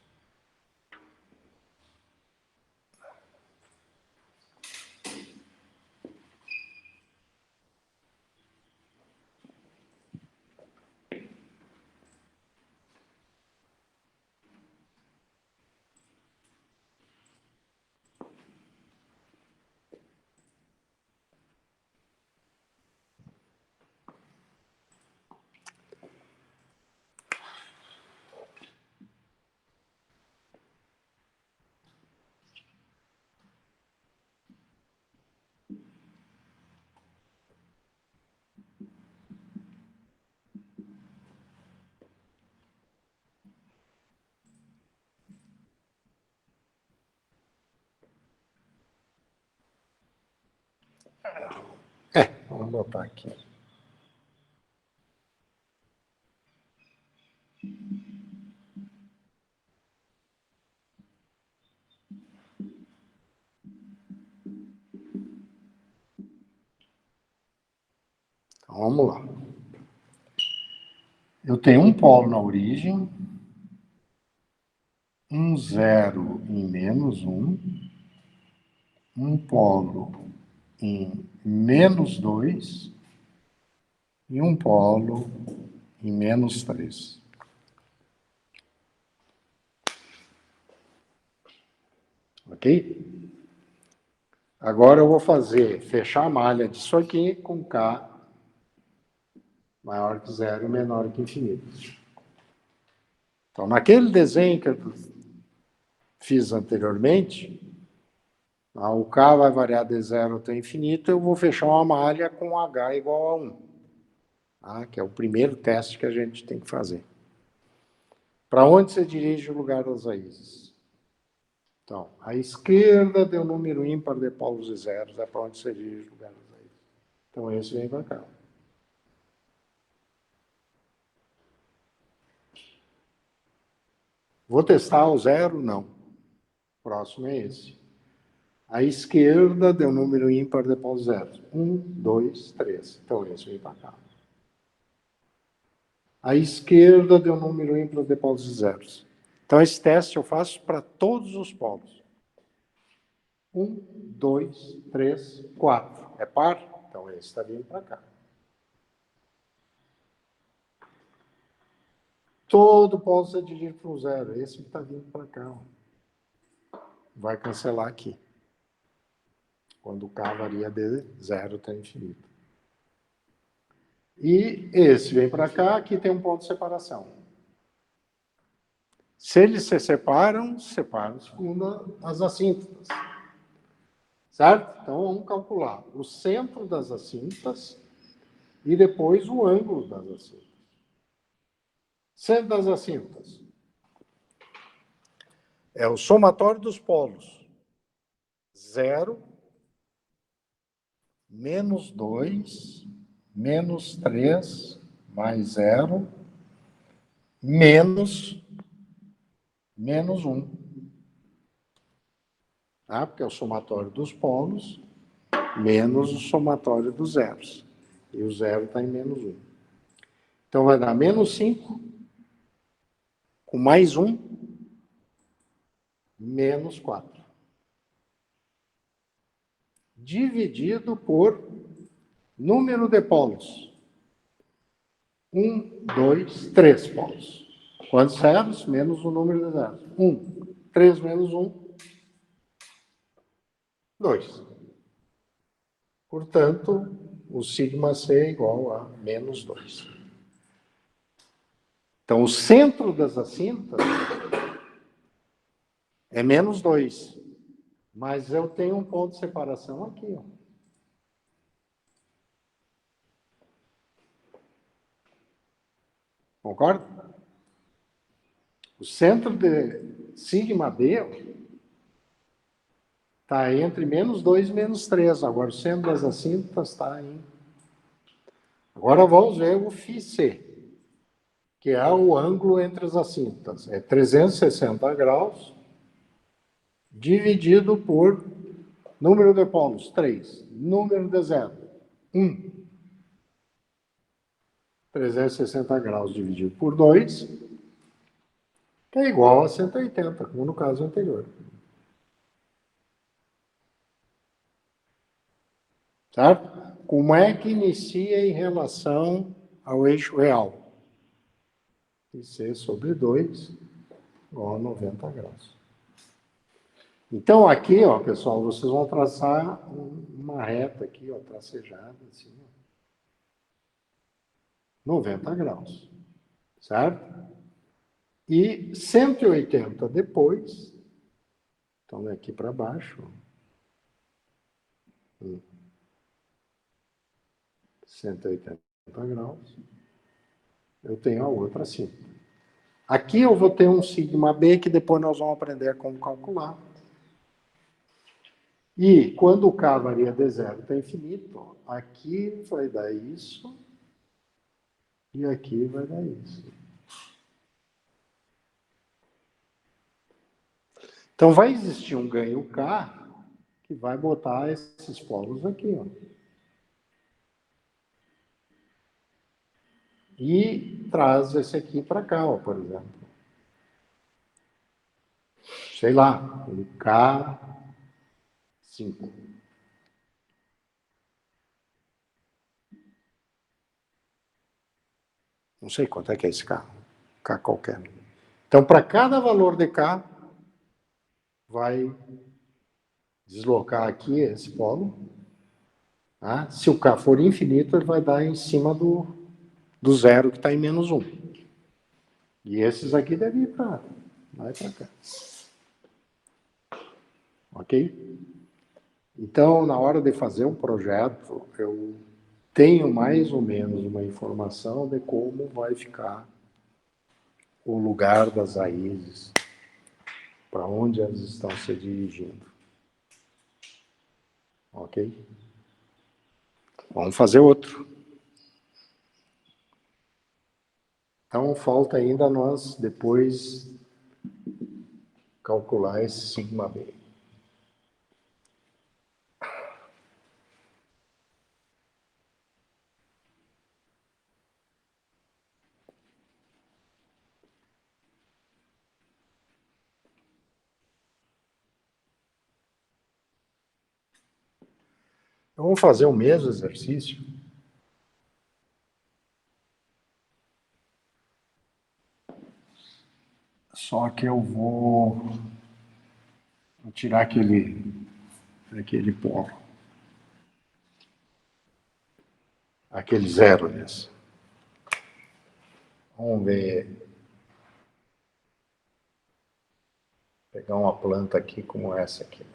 Vamos botar aqui. Então, vamos lá. Eu tenho um polo na origem, um zero em -1, um polo em -2 e um polo em -3. Ok? Agora eu vou fechar a malha disso aqui com K maior que zero e menor que infinito. Então, naquele desenho que eu fiz anteriormente, o K vai variar de zero até infinito, eu vou fechar uma malha com H igual a 1. Que é o primeiro teste que a gente tem que fazer. Para onde você dirige o lugar das raízes? Então, à esquerda deu número ímpar de polos e zeros, é para onde você dirige o lugar das raízes. Então, esse vem para cá. Vou testar o zero? Não. O próximo é esse. À esquerda deu número ímpar de polos zeros. 1, 2, 3. Então, esse vem para cá. À esquerda deu número ímpar de polos e zeros. Então, esse teste eu faço para todos os polos. 1, 2, 3, 4. É par? Então, esse está vindo para cá. Todo polo você dirige para o zero. Esse está vindo para cá. Vai cancelar aqui. Quando o K varia de zero até infinito. E esse vem para cá, aqui tem um ponto de separação. Se eles se separam segundo as assíntotas. Certo? Então, vamos calcular o centro das assíntotas e depois o ângulo das assíntotas. Centro das assíntotas é o somatório dos polos. 0, -2, -3, mais 0, -1. Porque é o somatório dos polos menos o somatório dos zeros. E o zero está em -1. Então, vai dar -5 com mais 1, -4. Dividido por número de polos. 1, 2, 3 polos. Quantos zeros? Menos o número de zeros. 1. 3 menos 1, 2. Portanto, o sigma C é igual a -2. Então, o centro das assíntotas é -2. Mas eu tenho um ponto de separação aqui. Concorda? O centro de sigma B está entre -2 e -3. Agora, o centro das assíntotas está em... Agora, vamos ver o φC, que é o ângulo entre as assíntotas. É 360 graus dividido por número de polos, 3. Número de zero, 1. 360 graus dividido por 2, que é igual a 180, como no caso anterior. Certo? Como é que inicia em relação ao eixo real? IC sobre 2 igual a 90 graus. Então, aqui, pessoal, vocês vão traçar uma reta aqui, tracejada, assim, 90 graus. Certo? E 180 depois, então daqui para baixo, 180 graus, eu tenho a outra assim. Aqui eu vou ter um sigma B, que depois nós vamos aprender como calcular. E quando o K varia de zero até infinito, aqui vai dar isso e aqui vai dar isso. Então vai existir um ganho K que vai botar esses polos aqui, ó. E traz esse aqui para cá, ó, por exemplo. Sei lá, um K5. Não sei quanto é que é esse K. K qualquer. Então, para cada valor de K, vai deslocar aqui esse polo. Tá? Se o K for infinito, ele vai dar em cima do zero que está em menos 1. E esses aqui devem ir para cá. Ok? Então, na hora de fazer um projeto, eu tenho mais ou menos uma informação de como vai ficar o lugar das raízes, para onde elas estão se dirigindo. Ok? Vamos fazer outro. Então, falta ainda nós depois calcular esse sigma B. Então, vamos fazer o mesmo exercício. Só que eu vou tirar aquele polo. Aquele zero nesse. Vamos ver. Pegar uma planta aqui como essa aqui.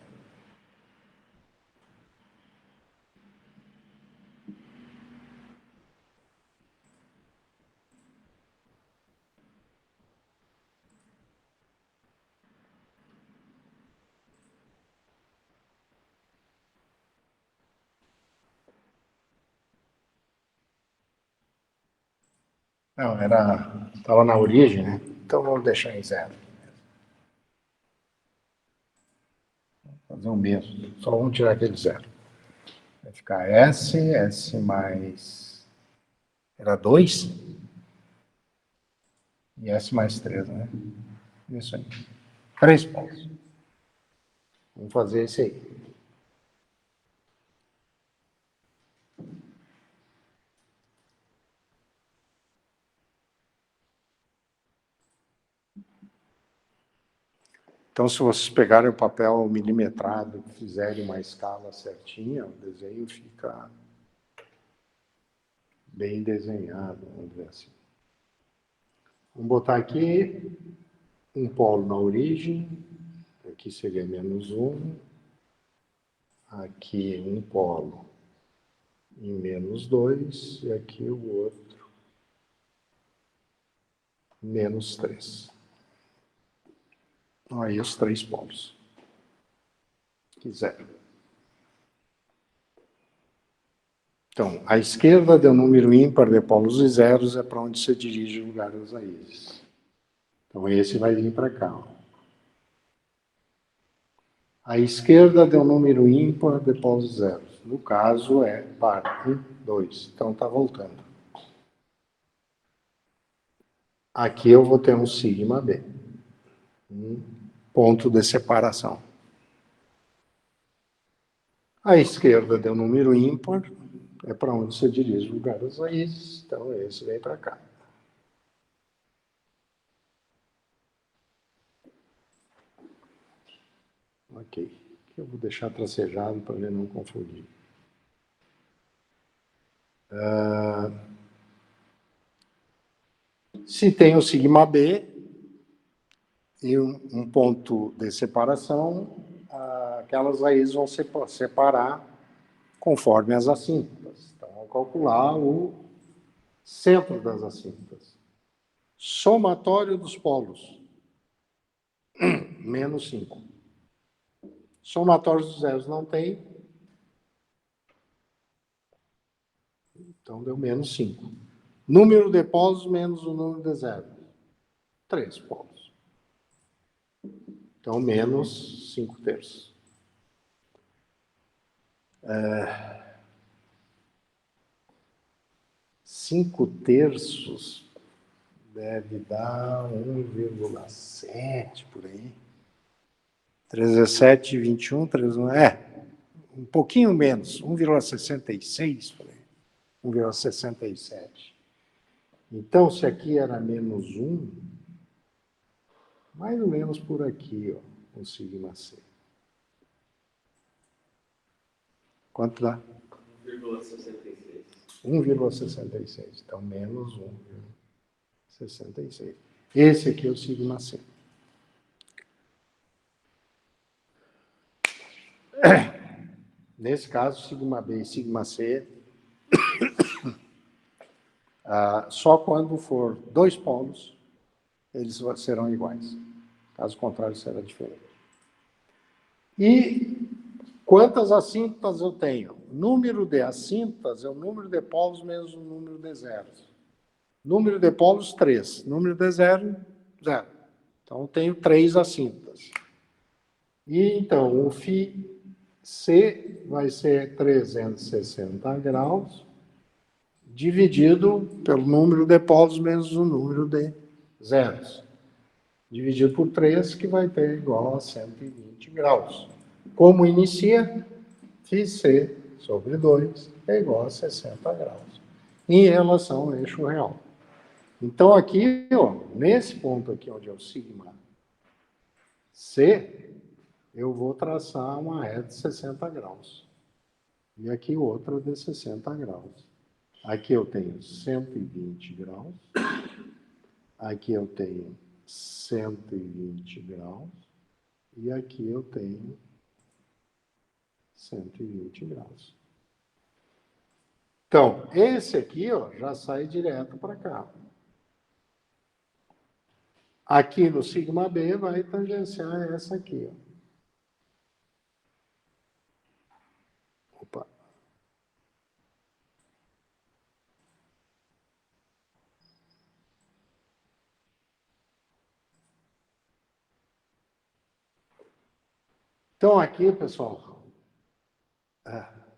Não, estava na origem, né? Então vamos deixar em zero. Fazer o mesmo. Só vamos tirar aquele zero. Vai ficar S mais... Era 2? E S mais 3, né? Isso aí. 3 pontos. Vamos fazer esse aí. Então, se vocês pegarem o papel milimetrado e fizerem uma escala certinha, o desenho fica bem desenhado, vamos dizer assim. Vamos botar aqui um polo na origem, aqui seria menos 1, aqui um polo em menos 2, e aqui o outro menos 3. Então, aí os 3 polos. Aqui zero. Então, a esquerda deu número ímpar de polos e zeros, é para onde se dirige o lugar das raízes. Então, esse vai vir para cá. Ó. A esquerda deu número ímpar de polos e zeros. No caso, é par. 1, 2. Então, está voltando. Aqui eu vou ter um sigma B. Um ponto de separação. A esquerda deu número ímpar, é para onde se dirige o lugar das raízes. Então, esse vem para cá. Ok. Aqui eu vou deixar tracejado para ele não confundir. Se tem o sigma B e um ponto de separação, aquelas raízes vão se separar conforme as assíntotas. Então, vamos calcular o centro das assíntotas. Somatório dos polos, menos 5. Somatórios dos zeros não tem. Então, deu menos 5. Número de polos menos o número de zeros. 3 polos. Então, menos 5 terços. 5 terços deve dar 1,7 por aí. 17, 21, 3, um pouquinho menos, 1,66 por aí. 1,67. Então, se aqui era menos 1, mais ou menos por aqui, ó, o sigma C. Quanto dá? 1,66. 1,66. Então, menos 1,66. Esse aqui é o sigma C. Nesse caso, sigma B e sigma C, só quando for 2 polos, eles serão iguais. Caso contrário, será diferente. E quantas assíntotas eu tenho? O número de assíntotas é o número de polos menos o número de zeros. Número de polos, 3. Número de zero, 0. Então, eu tenho 3 assíntotas. E, então, o φ C vai ser 360 graus, dividido pelo número de polos menos o número de zeros. Dividido por 3, que vai ter igual a 120 graus. Como inicia, φC sobre 2 é igual a 60 graus, em relação ao eixo real. Então, aqui, ó, nesse ponto aqui, onde é o sigma C, eu vou traçar uma reta de 60 graus. E aqui outra de 60 graus. Aqui eu tenho 120 graus. Aqui eu tenho 120 graus. E aqui eu tenho 120 graus. Então, esse aqui, ó, já sai direto para cá. Aqui no sigma B vai tangenciar essa aqui, ó. Opa. Então, aqui, pessoal,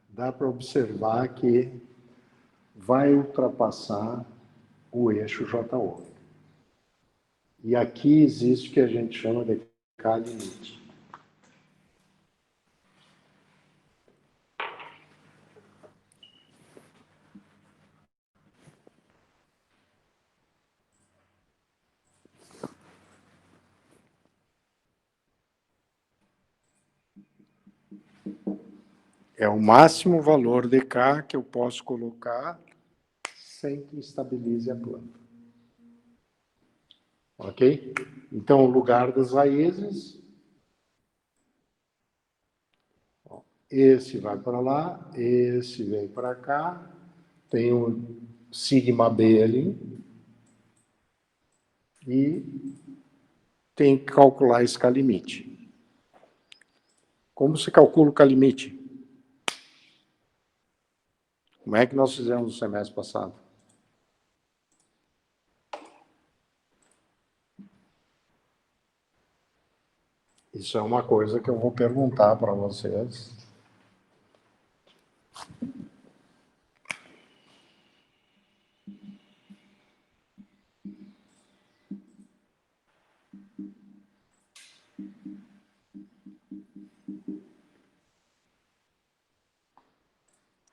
dá para observar que vai ultrapassar o eixo J8. E aqui existe o que a gente chama de K-limite. É o máximo valor de K que eu posso colocar sem que estabilize a planta. Ok? Então, o lugar das raízes, esse vai para lá, esse vem para cá, tem o sigma B ali, e tem que calcular esse K-limite. Como se calcula o K-limite? Como é que nós fizemos no semestre passado? Isso é uma coisa que eu vou perguntar para vocês.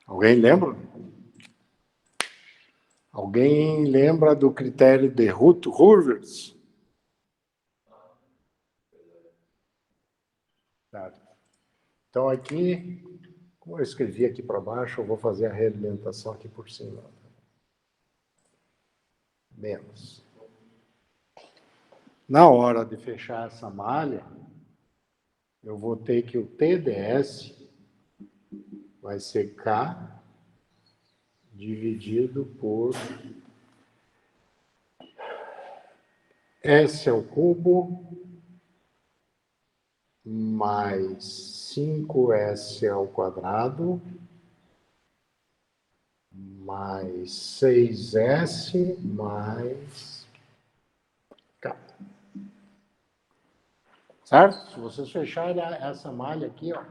Alguém lembra? Alguém lembra do critério de Hurwitz? Então, aqui, como eu escrevi aqui para baixo, eu vou fazer a realimentação aqui por cima. Menos. Na hora de fechar essa malha, eu vou ter que o TDS vai ser K dividido por S ao cubo mais 5s ao quadrado mais 6s mais k. Certo? Se vocês fecharem essa malha aqui, ó,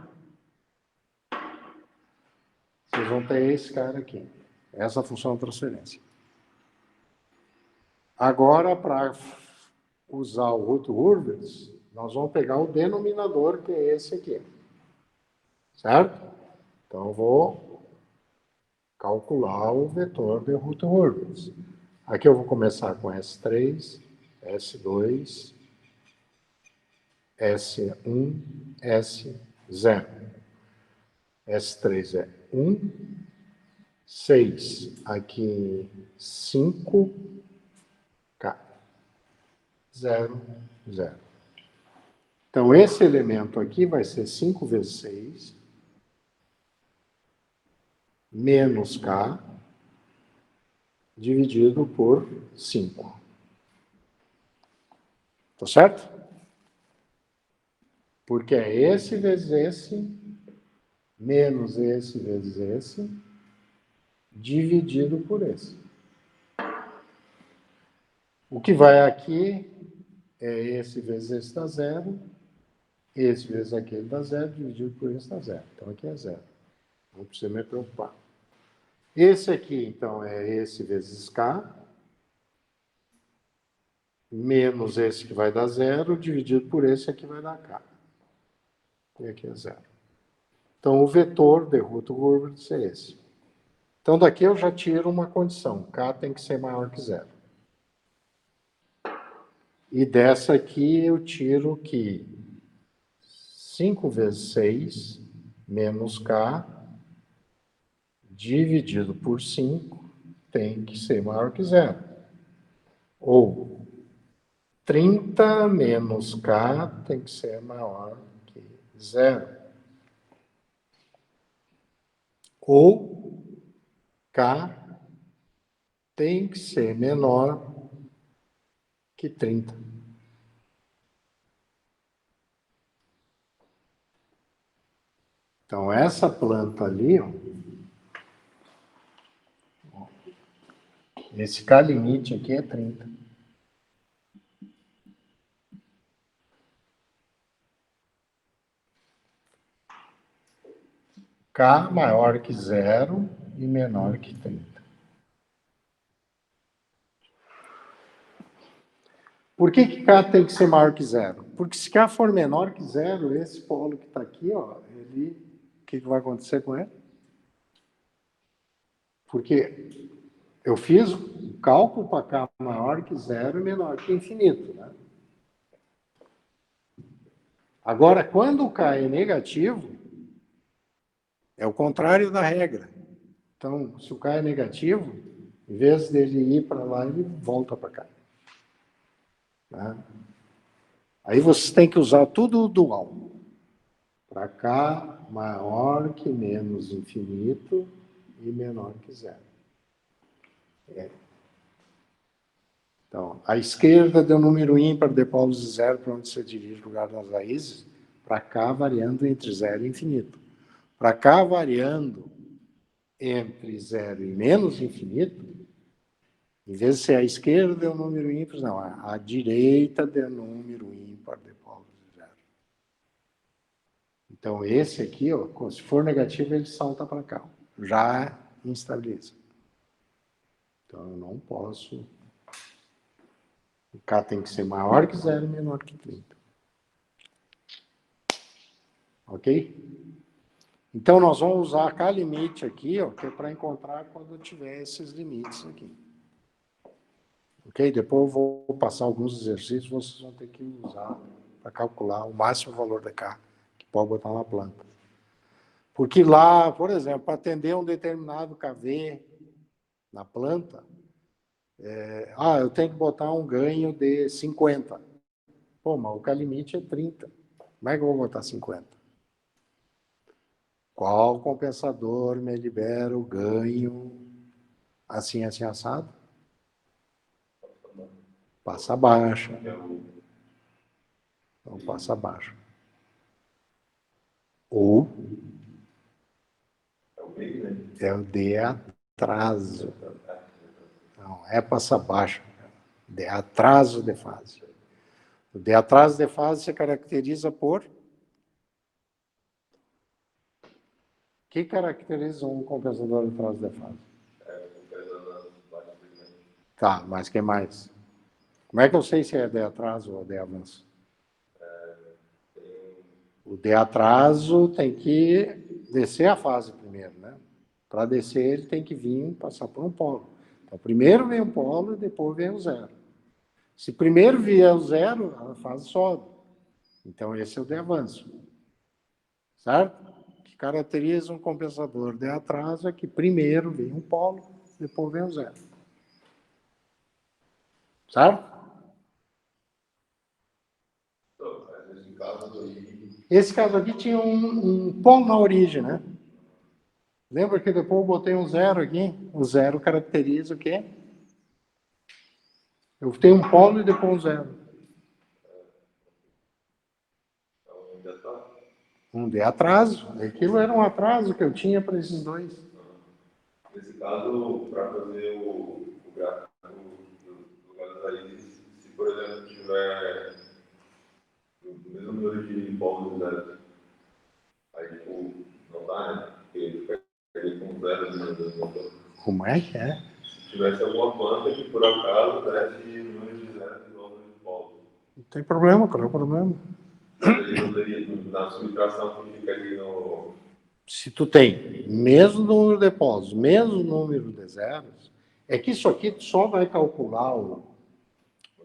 vocês vão ter esse cara aqui. Essa é a função de transferência. Agora, para usar o Hurwitz, nós vamos pegar o denominador, que é esse aqui. Certo? Então, eu vou calcular o vetor de Hurwitz. Aqui eu vou começar com S3, S2, S1, S0. S3 é 1, 6, aqui 5, K, 0, 0. Então, esse elemento aqui vai ser 5 vezes 6, menos K, dividido por 5. Tá certo? Porque é esse vezes esse, menos esse vezes esse, dividido por esse. O que vai aqui é esse vezes esse dá zero, esse vezes aquele dá zero, dividido por esse dá zero. Então, aqui é zero. Não precisa me preocupar. Esse aqui, então, é esse vezes K, menos esse que vai dar zero, dividido por esse aqui vai dar K. E aqui é zero. Então, o vetor de Hurwitz é esse. Então, daqui eu já tiro uma condição. K tem que ser maior que zero. E dessa aqui eu tiro que 5 vezes 6 menos K dividido por 5 tem que ser maior que zero. Ou 30 menos K tem que ser maior que zero. Ou K tem que ser menor que 30. Então, essa planta ali, ó, esse K limite aqui é 30. K maior que zero e menor que 30. Por que K tem que ser maior que zero? Porque se K for menor que zero, esse polo que está aqui, ó, ele, o que vai acontecer com ele? Porque eu fiz o cálculo para K maior que zero e menor que infinito, né? Agora, quando o K é negativo, é o contrário da regra. Então, se o K é negativo, em vez dele ir para lá, ele volta para cá. Né? Aí vocês têm que usar tudo dual. Para K maior que menos infinito e menor que zero. É. Então, a esquerda deu número ímpar de polos de zero para onde se dirige o lugar das raízes, para cá variando entre zero e infinito. Para cá variando entre zero e menos infinito, em vez de ser a esquerda deu número ímpar, não, a direita deu número ímpar de polos de zero. Então, esse aqui, ó, se for negativo, ele salta para cá. Já instabiliza. Então, eu não posso. O K tem que ser maior que zero e menor que 30. Ok? Então, nós vamos usar K limite aqui, ó, que é para encontrar quando tiver esses limites aqui. Ok? Depois eu vou passar alguns exercícios, vocês vão ter que usar para calcular o máximo valor da K que pode botar na planta. Porque lá, por exemplo, para atender um determinado KV na planta, eu tenho que botar um ganho de 50. Pô, mas o K limite é 30. Como é que eu vou botar 50? Qual compensador me libera o ganho assim, assim, assado? Passa baixa. Então, passa baixa. Ou É o meio, né? é o de atraso. Não, é passa baixo. De atraso de fase. O de atraso de fase se caracteriza por... O que caracteriza um compensador de atraso de fase? Tá, mas que mais? Como é que eu sei se é de atraso ou de avanço? O de atraso tem que descer a fase primeiro, né? Para descer, ele tem que vir passar por um polo. Então, primeiro vem o polo e depois vem o zero. Se primeiro vier o zero, a fase sobe. Então, esse é o de avanço. Certo? O que caracteriza um compensador de atraso é que primeiro vem um polo, depois vem o zero. Certo? Esse caso aqui tinha um polo na origem, né? Lembra que depois eu botei um zero aqui? O zero caracteriza o quê? Eu tenho um polo e depois um zero. Um de atraso. Aquilo era um atraso que eu tinha para esses dois. Nesse caso, para fazer o gráfico do caso aí, se por exemplo tiver o mesmo número de polos zeros, aí tipo, não dá, né? Porque ficaria com zeros no motor. Como é que é? Se tivesse alguma planta que por acaso desse número de zeros igual ao número de polos. Não tem problema, qual é o problema? Mas ele não teria, na subtração que fica ali no... Se tu tem mesmo número de polos, mesmo número de zeros, é que isso aqui tu só vai calcular o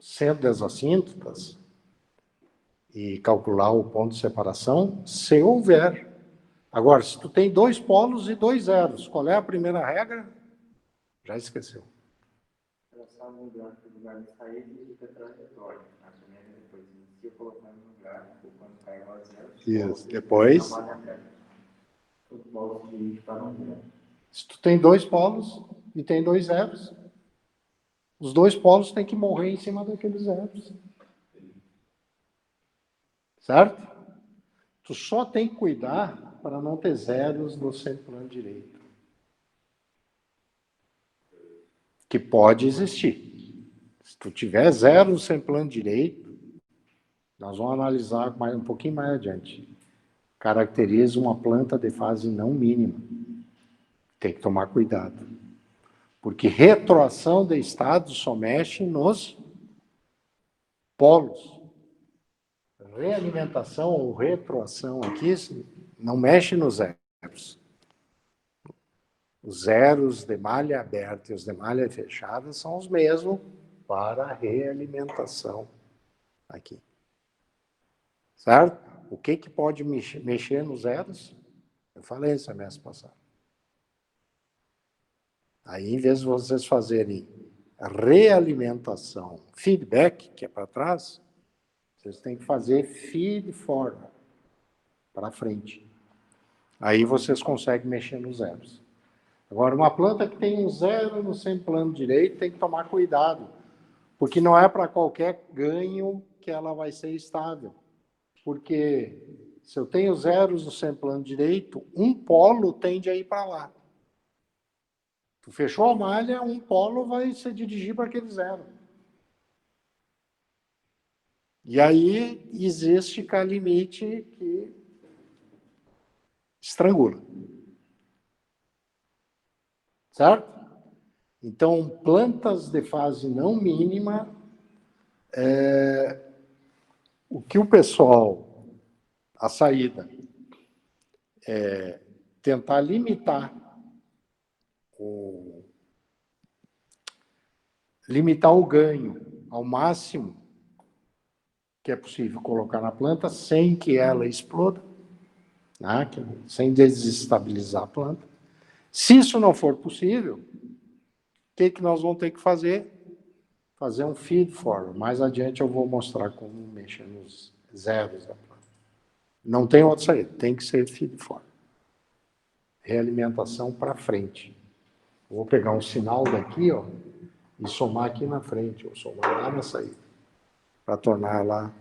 centro das assíntotas e calcular o ponto de separação se houver. Agora, se tu tem dois polos e dois zeros, qual é a primeira regra? Já esqueceu. Traçar no gráfico do lugar de saída e da trajetória. A primeira depois inicia colocando no gráfico quando cai o zero. Isso. Depois, Os polos de para um zero. se tu tem dois polos e tem dois zeros, os dois polos têm que morrer em cima daqueles zeros. Certo? Tu só tem que cuidar para não ter zeros no semplano direito. Que pode existir. Se tu tiver zero no semplano direito, nós vamos analisar um pouquinho mais adiante. Caracteriza uma planta de fase não mínima. Tem que tomar cuidado. Porque retroação de estado só mexe nos polos. Realimentação ou retroação aqui não mexe nos zeros. Os zeros de malha aberta e os de malha fechada são os mesmos para a realimentação aqui. Certo? O que pode mexer nos zeros? Eu falei isso semestre passado. Aí, em vez de vocês fazerem realimentação, feedback, que é para trás, vocês têm que fazer feed forward, para frente. Aí vocês conseguem mexer nos zeros. Agora, uma planta que tem um zero no semplano direito tem que tomar cuidado, porque não é para qualquer ganho que ela vai ser estável. Porque se eu tenho zeros no semplano direito, um polo tende a ir para lá. Tu fechou a malha, um polo vai se dirigir para aquele zero. E aí existe cá limite que estrangula. Certo? Então, plantas de fase não mínima, o que o pessoal, a saída, é tentar limitar o ganho ao máximo que é possível colocar na planta sem que ela exploda, né? Sem desestabilizar a planta. Se isso não for possível, o que nós vamos ter que fazer? Fazer um feed forward. Mais adiante eu vou mostrar como mexer nos zeros da planta. Não tem outra saída, tem que ser feed forward. Realimentação para frente. Vou pegar um sinal daqui, ó, e somar aqui na frente, ou somar lá na saída, para tornar lá,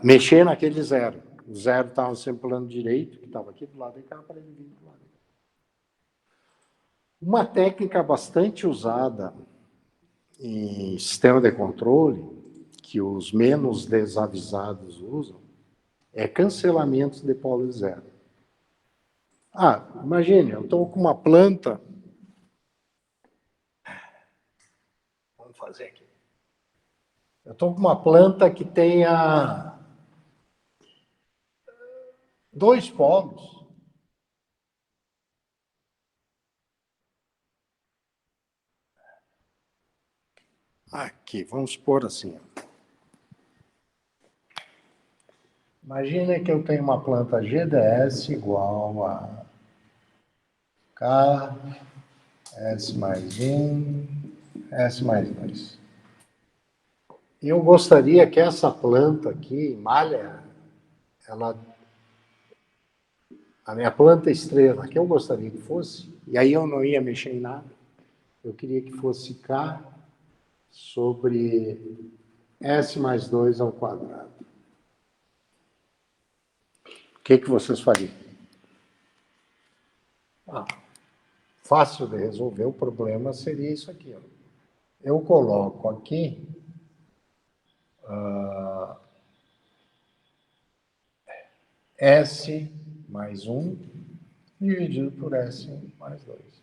mexer naquele zero. O zero estava sempre plano direito, que estava aqui do lado de cá, para ele vir do lado de cá. Uma técnica bastante usada em sistema de controle, que os menos desavisados usam, é cancelamento de polo zero. Imagine, eu estou com uma planta. Vamos fazer aqui. Eu estou com uma planta que tenha 2 polos. Aqui, vamos supor assim. Imagina que eu tenho uma planta GDS igual a K, S mais 1, S mais 2. Eu gostaria que essa planta aqui, malha, a minha planta estrela, que eu gostaria que fosse, e aí eu não ia mexer em nada, eu queria que fosse K sobre S mais 2 ao quadrado. O que vocês fariam? Fácil de resolver o problema seria isso aqui. Ó. Eu coloco aqui S mais 1 dividido por S mais 2.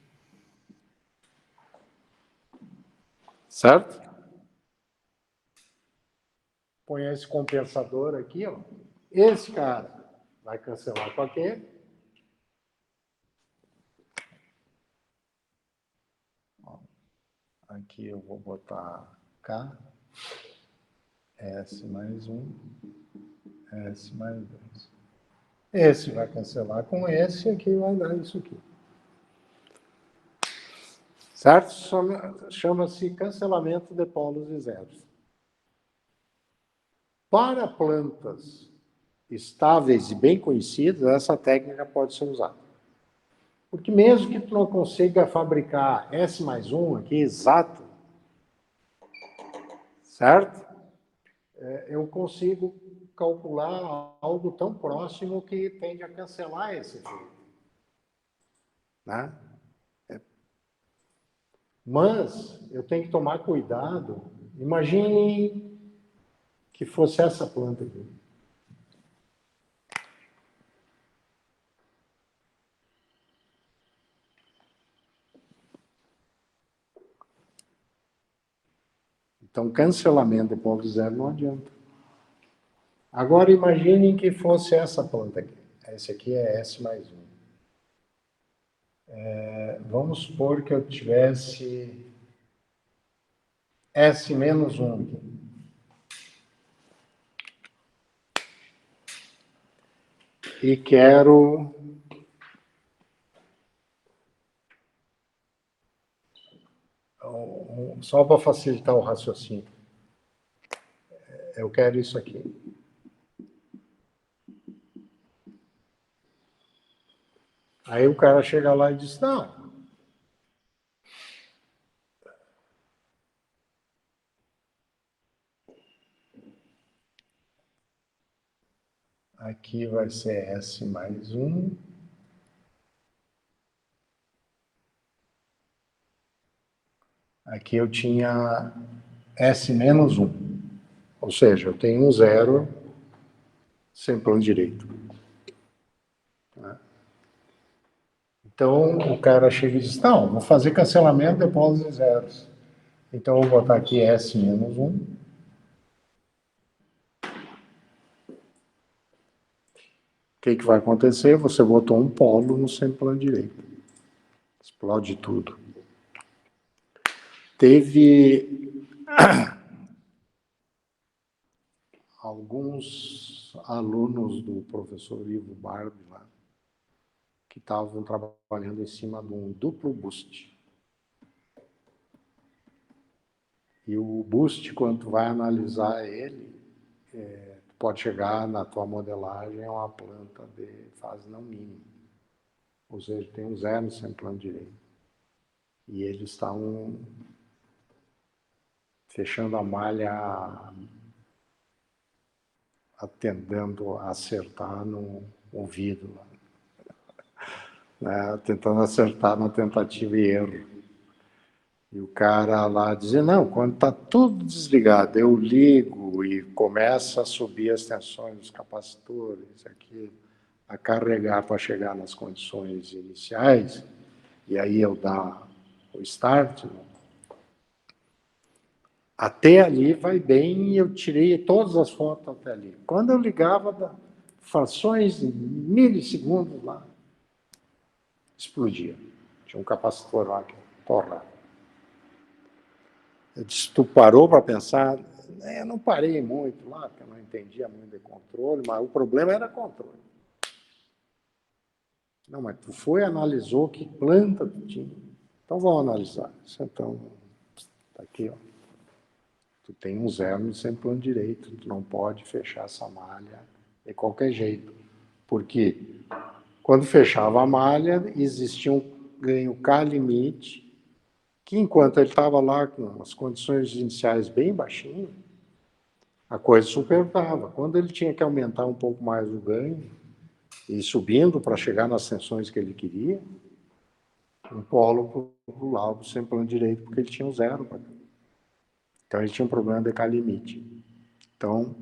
Certo? Põe esse compensador aqui, ó. Esse cara vai cancelar com aquele. Ó, aqui eu vou botar K, S mais 1, S mais 2. Esse vai cancelar com esse, e aqui vai dar isso aqui. Certo? Chama-se cancelamento de polos e zeros. Para plantas estáveis e bem conhecidas, essa técnica pode ser usada. Porque mesmo que tu não consiga fabricar S mais 1 aqui exato, certo? Eu consigo calcular algo tão próximo que tende a cancelar esse efeito. Né? Mas eu tenho que tomar cuidado. Imagine que fosse essa planta aqui. Então, cancelamento de polo zero não adianta. Agora, imaginem que fosse essa planta aqui. Esse aqui é S mais 1. Vamos supor que eu tivesse S menos 1 aqui. E quero só para facilitar o raciocínio, eu quero isso aqui. Aí o cara chega lá e diz, não, aqui vai ser S mais 1. Aqui eu tinha S menos 1. Ou seja, eu tenho um zero sem plano direito. Então, o cara chega e diz, não, vou fazer cancelamento de polos e zeros. Então, eu vou botar aqui S menos 1. O que vai acontecer? Você botou um polo no sem plano direito. Explode tudo. Teve alguns alunos do professor Ivo Barbie lá, que estavam trabalhando em cima de um duplo boost. E o boost, quando tu vai analisar ele, pode chegar na tua modelagem a uma planta de fase não mínima. Ou seja, tem um zero sem plano direito. E eles estão fechando a malha tentando acertar no ouvido, né? Tentando acertar na tentativa e erro. E o cara lá dizia, não, quando está tudo desligado, eu ligo e começa a subir as tensões dos capacitores, aqui, a carregar para chegar nas condições iniciais, e aí eu dar o start, né? Até ali vai bem e eu tirei todas as fotos até ali. Quando eu ligava, frações de milissegundos lá, explodia. Tinha um capacitor lá que torrava. Eu disse, tu parou para pensar? Eu não parei muito lá, porque eu não entendia muito de controle, mas o problema era controle. Não, mas tu foi e analisou que planta tu tinha. Então vamos analisar. Então, tá aqui, ó. Tu tem um zero no sempre plano direito, tu não pode fechar essa malha de qualquer jeito. Porque quando fechava a malha, existia um ganho K limite, que enquanto ele estava lá com as condições iniciais bem baixinhas, a coisa superava. Quando ele tinha que aumentar um pouco mais o ganho, e subindo para chegar nas tensões que ele queria, um polo pulava para o sempre plano direito, porque ele tinha um zero. Então, ele tinha um problema de K limite. Então,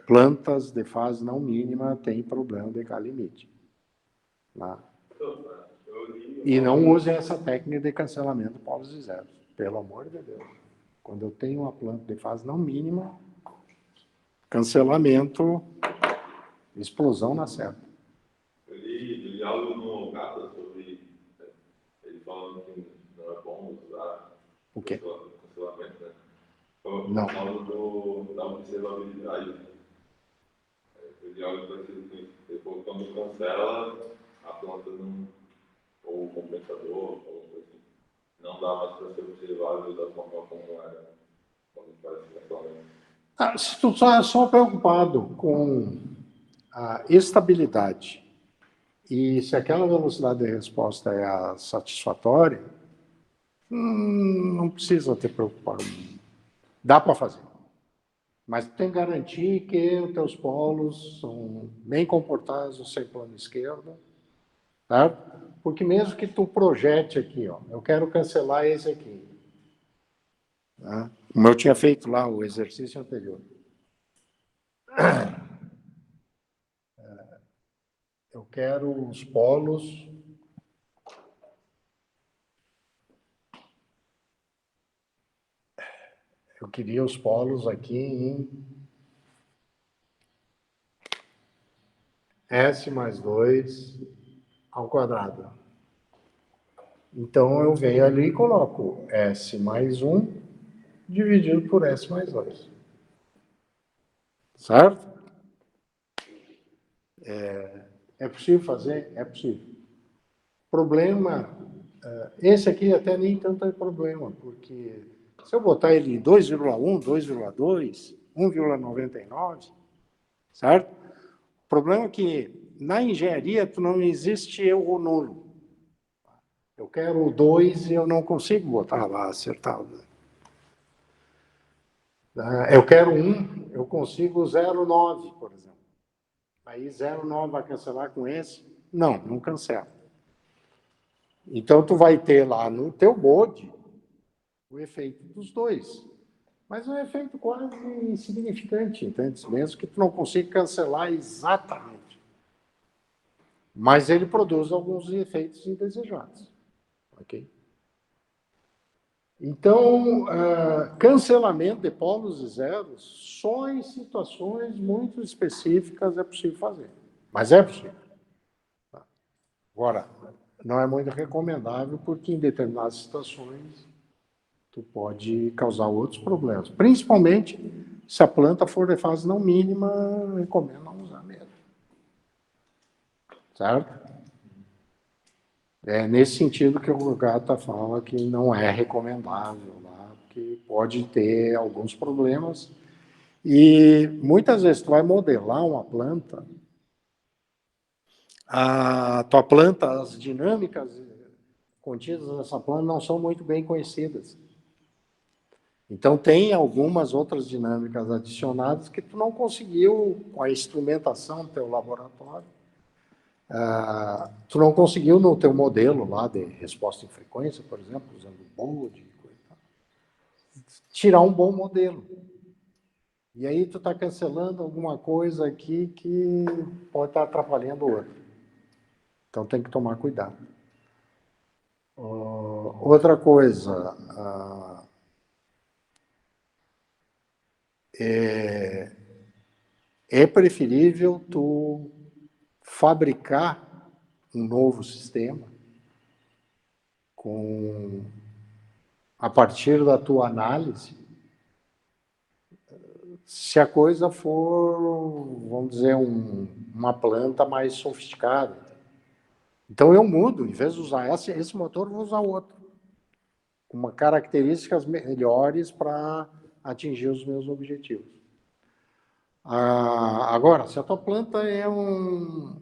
plantas de fase não mínima têm problema de K limite. Né? E não use essa técnica de cancelamento de polos e zeros, pelo amor de Deus. Quando eu tenho uma planta de fase não mínima, cancelamento, explosão na certa. Eu li algo no Gata sobre ele falando que não é bom usar o quê? cancelamento, né? Não. Falando da observabilidade. Eu li algo parecido com isso. Depois, quando cancela, a planta não, ou o compensador, ou coisa assim, não dá mais para ser observável da forma como era quando faz esse cancelamento. Se tu está só preocupado com a estabilidade e se aquela velocidade de resposta é a satisfatória, não precisa te preocupar. Dá para fazer. Mas tem que garantir que os teus polos são bem comportados no seu plano esquerdo, certo? Porque mesmo que tu projete aqui, ó, eu quero cancelar esse aqui. Tá? Como eu tinha feito lá o exercício anterior. Eu quero os polos. Eu queria os polos aqui em S mais 2 ao quadrado. Então, eu venho ali e coloco S mais 1 dividido por S mais 2. Certo? É possível fazer? É possível. Problema, esse aqui até nem tanto é problema, porque se eu botar ele em 2,1, 2,2, 1,99, certo? O problema é que na engenharia tu não existe erro nulo. Eu quero o 2 e eu não consigo botar lá acertado. Eu quero 1, eu consigo 0,9, por exemplo. Aí 0,9 vai cancelar com esse? Não, não cancela. Então, tu vai ter lá no teu bode o efeito dos dois. Mas é um efeito quase insignificante, entende? Mesmo que tu não consiga cancelar exatamente. Mas ele produz alguns efeitos indesejados. Ok? Então, cancelamento de polos e zeros, só em situações muito específicas é possível fazer. Mas é possível. Agora, não é muito recomendável, porque em determinadas situações tu pode causar outros problemas. Principalmente se a planta for de fase não mínima, eu recomendo não usar mesmo. Certo? É nesse sentido que o Gata fala que não é recomendável lá, porque pode ter alguns problemas. E muitas vezes tu vai modelar uma planta, a tua planta, as dinâmicas contidas nessa planta não são muito bem conhecidas. Então, tem algumas outras dinâmicas adicionadas que tu não conseguiu com a instrumentação do teu laboratório. Tu não conseguiu no teu modelo lá de resposta em frequência, por exemplo, usando o Bode, tirar um bom modelo. E aí tu está cancelando alguma coisa aqui que pode estar atrapalhando o outro. Então tem que tomar cuidado. Outra coisa, é preferível tu fabricar um novo sistema a partir da tua análise, se a coisa for, vamos dizer, uma planta mais sofisticada. Então eu mudo, em vez de usar esse motor, vou usar outro, com uma características melhores para atingir os meus objetivos. Agora, se a tua planta é um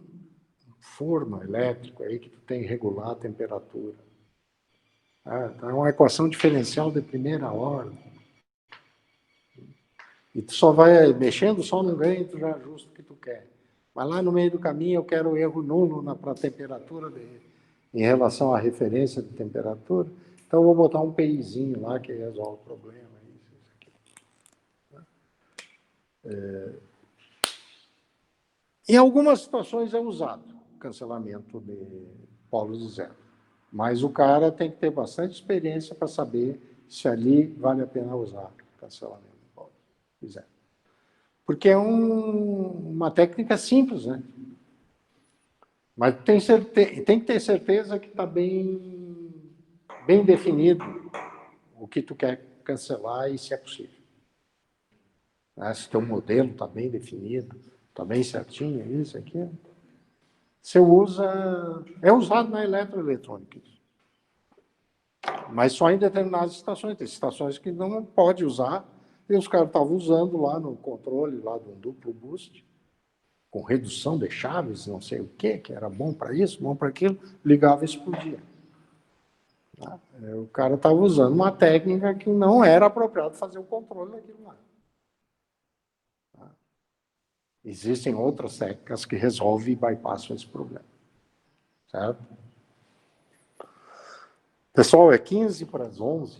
forno elétrico aí que tu tem que regular a temperatura, então é uma equação diferencial de primeira ordem, e tu só vai mexendo só no ganho, tu já ajusta o que tu quer. Mas lá no meio do caminho eu quero erro nulo para a temperatura em relação à referência de temperatura, então eu vou botar um PIzinho lá que resolve o problema. Em algumas situações é usado cancelamento de polos de zero, mas o cara tem que ter bastante experiência para saber se ali vale a pena usar cancelamento de polos de zero. Porque é uma técnica simples, né? Mas tem que ter certeza que está bem definido o que tu quer cancelar e se é possível. Se teu modelo está bem definido, está bem certinho, isso, aquilo. Você usa... É usado na eletroeletrônica. Mas só em determinadas estações. Tem estações que não pode usar, e os caras estavam usando lá no controle lá de um duplo boost, com redução de chaves, não sei o quê, que era bom para isso, bom para aquilo, ligava e explodia. O cara estava usando uma técnica que não era apropriado fazer o controle daquilo lá. Existem outras técnicas que resolvem e bypassam esse problema. Certo? Pessoal, é 15 para as 11.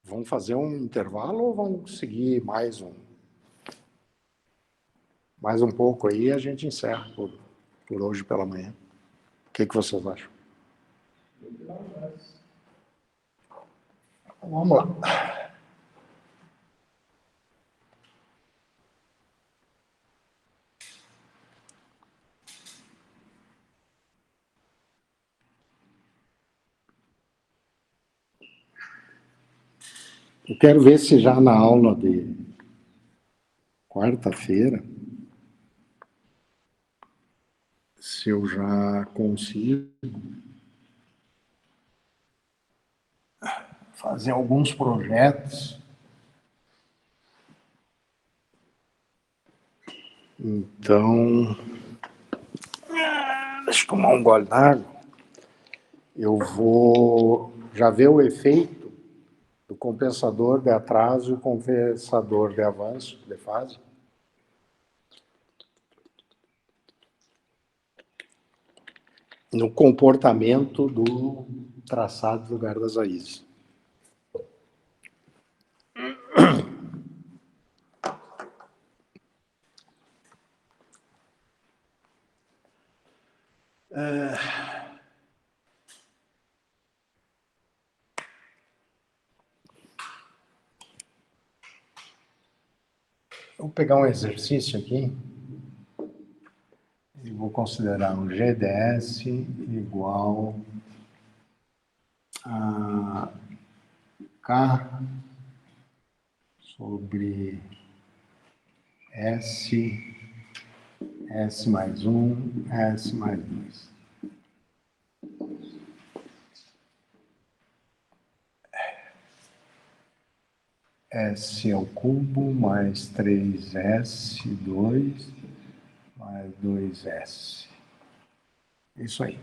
Vamos fazer um intervalo ou vamos seguir mais um pouco aí e a gente encerra por hoje pela manhã? O que vocês acham? Vamos lá. Eu quero ver se já na aula de quarta-feira, se eu já consigo fazer alguns projetos. Então, deixa eu tomar um gole d'água. Eu vou já ver o efeito do compensador de atraso e o compensador de avanço, de fase. No comportamento do traçado do lugar das raízes. Vou pegar um exercício aqui e vou considerar o GDS igual a K sobre S mais 1, S mais 2. S ao cubo mais 3S2 mais 2S. Isso aí.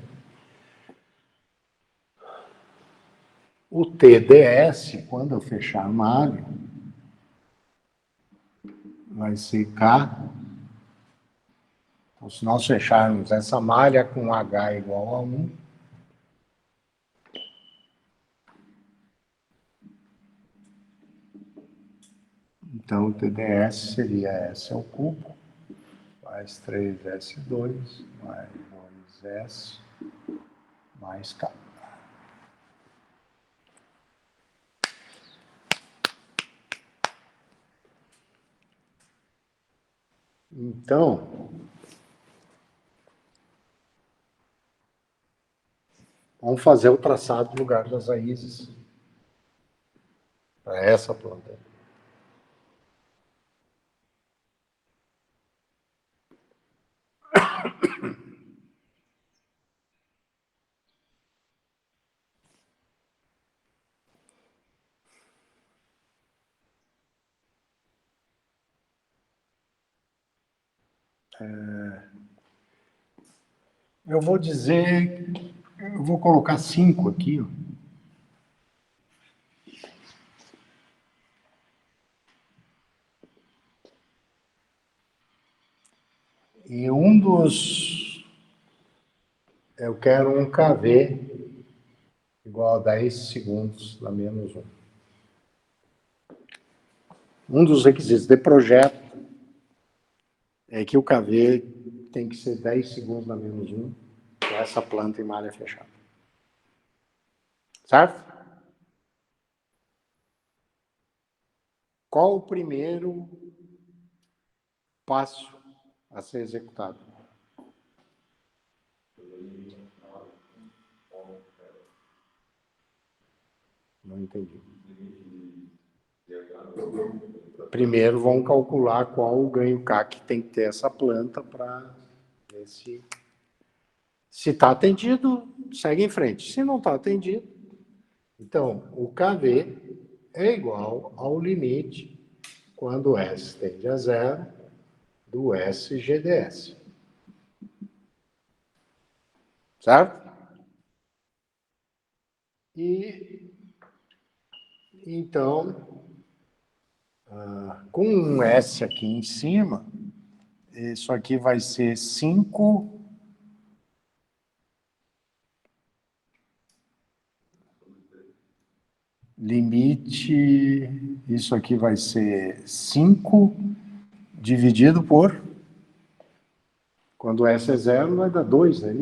O TDS, quando eu fechar a malha, vai ser K. Então, se nós fecharmos essa malha com H igual a 1, então o TDS seria S ao cubo, mais 3S2, mais 2S, mais K. Então, vamos fazer o traçado do lugar das raízes para essa planta. Eu vou dizer, eu vou colocar 5 aqui, ó. E um dos, eu quero um KV igual a 10 segundos a menos 1. Um dos requisitos de projeto é que o KV tem que ser 10 segundos a menos 1 para essa planta em malha fechada. Certo? Qual o primeiro passo a ser executado? Não entendi. Primeiro vamos calcular qual o ganho K que tem que ter essa planta para ver se está atendido, segue em frente. Se não está atendido, então o KV é igual ao limite, quando S tende a zero, do SGDS. Certo? E, então, com um S aqui em cima, isso aqui vai ser 5 limite, isso aqui vai ser 5 dividido por, quando S é zero, vai dar 2, né?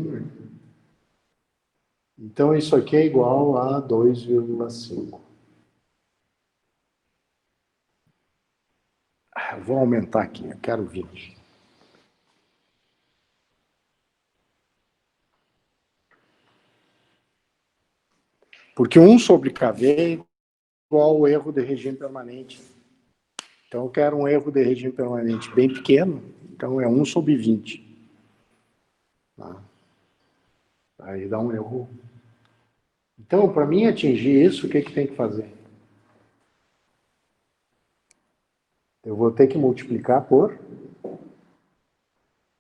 Então, isso aqui é igual a 2,5. Vou aumentar aqui, eu quero 20. Porque 1 sobre KV é igual ao erro de regime permanente. Então, eu quero um erro de regime permanente bem pequeno, então é 1 sobre 20. Tá? Aí dá um erro. Então, para mim atingir isso, o que tem que fazer? Eu vou ter que multiplicar por...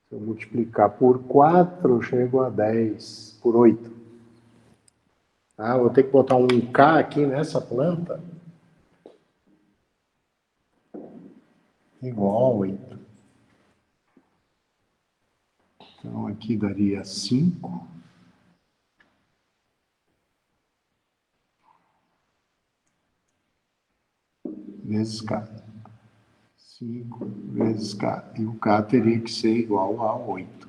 Se eu multiplicar por 4, eu chego a 10, por 8. Tá? Eu vou ter que botar um K aqui nessa planta igual a 8. Então, aqui daria 5 vezes K. 5 vezes K. E o K teria que ser igual a 8.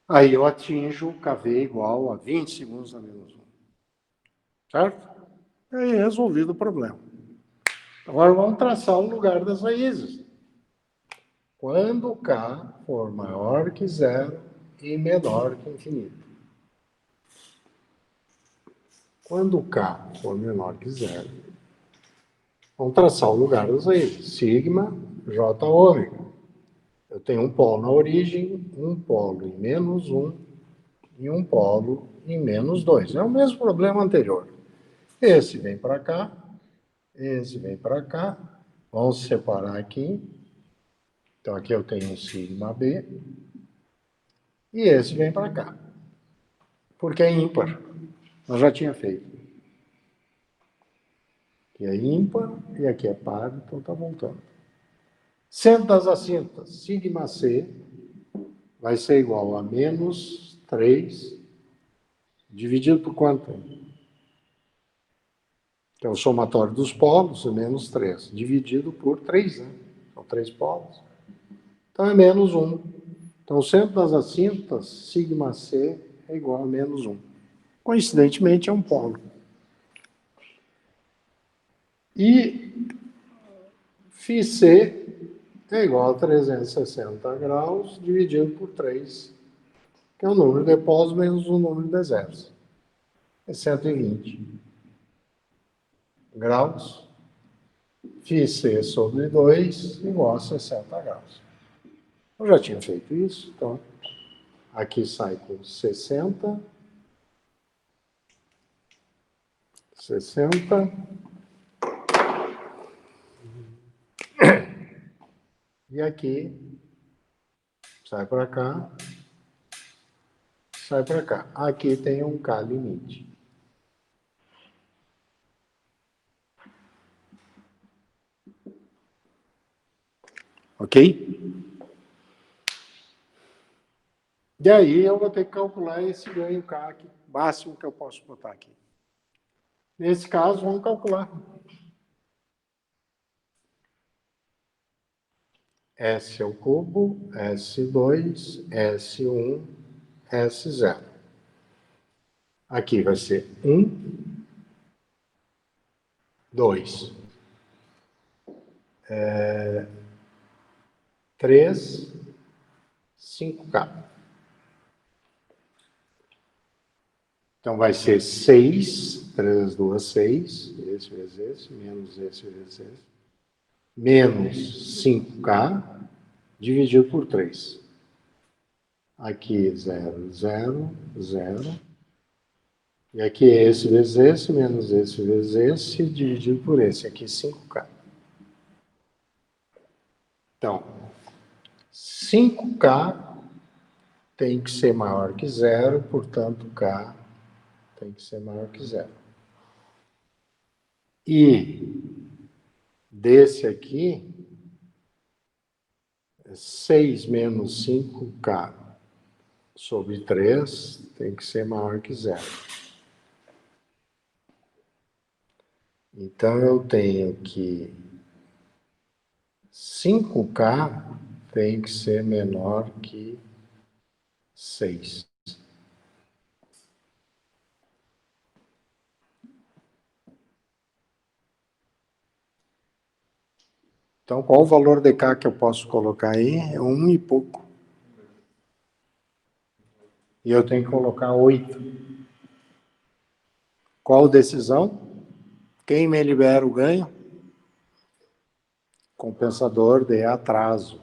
Aí eu atinjo o KV igual a 20 segundos a menos 1. Certo? E aí resolvido o problema. Agora vamos traçar o lugar das raízes. Quando K for maior que zero e menor que infinito. Quando K for menor que zero, vamos traçar o lugar das raízes. Sigma, J, ômega. Eu tenho um polo na origem, um polo em menos 1 e um polo em menos 2. É o mesmo problema anterior. Esse vem para cá, esse vem para cá. Vamos separar aqui. Então, aqui eu tenho um sigma B. E esse vem para cá. Porque é ímpar. Eu já tinha feito. Aqui é ímpar e aqui é par, então está voltando. Centro das assintas, sigma C, vai ser igual a menos 3, dividido por quanto? Que é o somatório dos polos, é menos 3, dividido por 3, né? São 3 polos. Então é menos 1. Então o centro das assintas, sigma C, é igual a menos 1. Coincidentemente é um polo. E φC é igual a 360 graus dividido por 3, que é o número de polos menos o número de zeros. É 120 graus. φC sobre 2 igual a 60 graus. Eu já tinha feito isso, então aqui sai com 60. E aqui sai para cá, sai para cá. Aqui tem um K limite. Ok? E aí eu vou ter que calcular esse ganho K aqui, máximo que eu posso botar aqui. Nesse caso, vamos calcular. S ao cubo, S2, S1, S0. Aqui vai ser 1, 2, 3, 5K. Então vai ser 6, 3, 2, 6, esse vezes esse, menos esse vezes esse, menos 5K, dividido por 3. Aqui 0, 0, 0. E aqui é esse vezes esse, menos esse vezes esse, dividido por esse. Aqui 5K. Então, 5K tem que ser maior que 0, portanto, K tem que ser maior que 0. E desse aqui, 6 menos 5K sobre 3 tem que ser maior que 0. Então, eu tenho que 5K tem que ser menor que 6. Então, qual o valor de K que eu posso colocar aí? É 1 e pouco. E eu tenho que colocar 8. Qual decisão? Quem me libera o ganho? Compensador de atraso.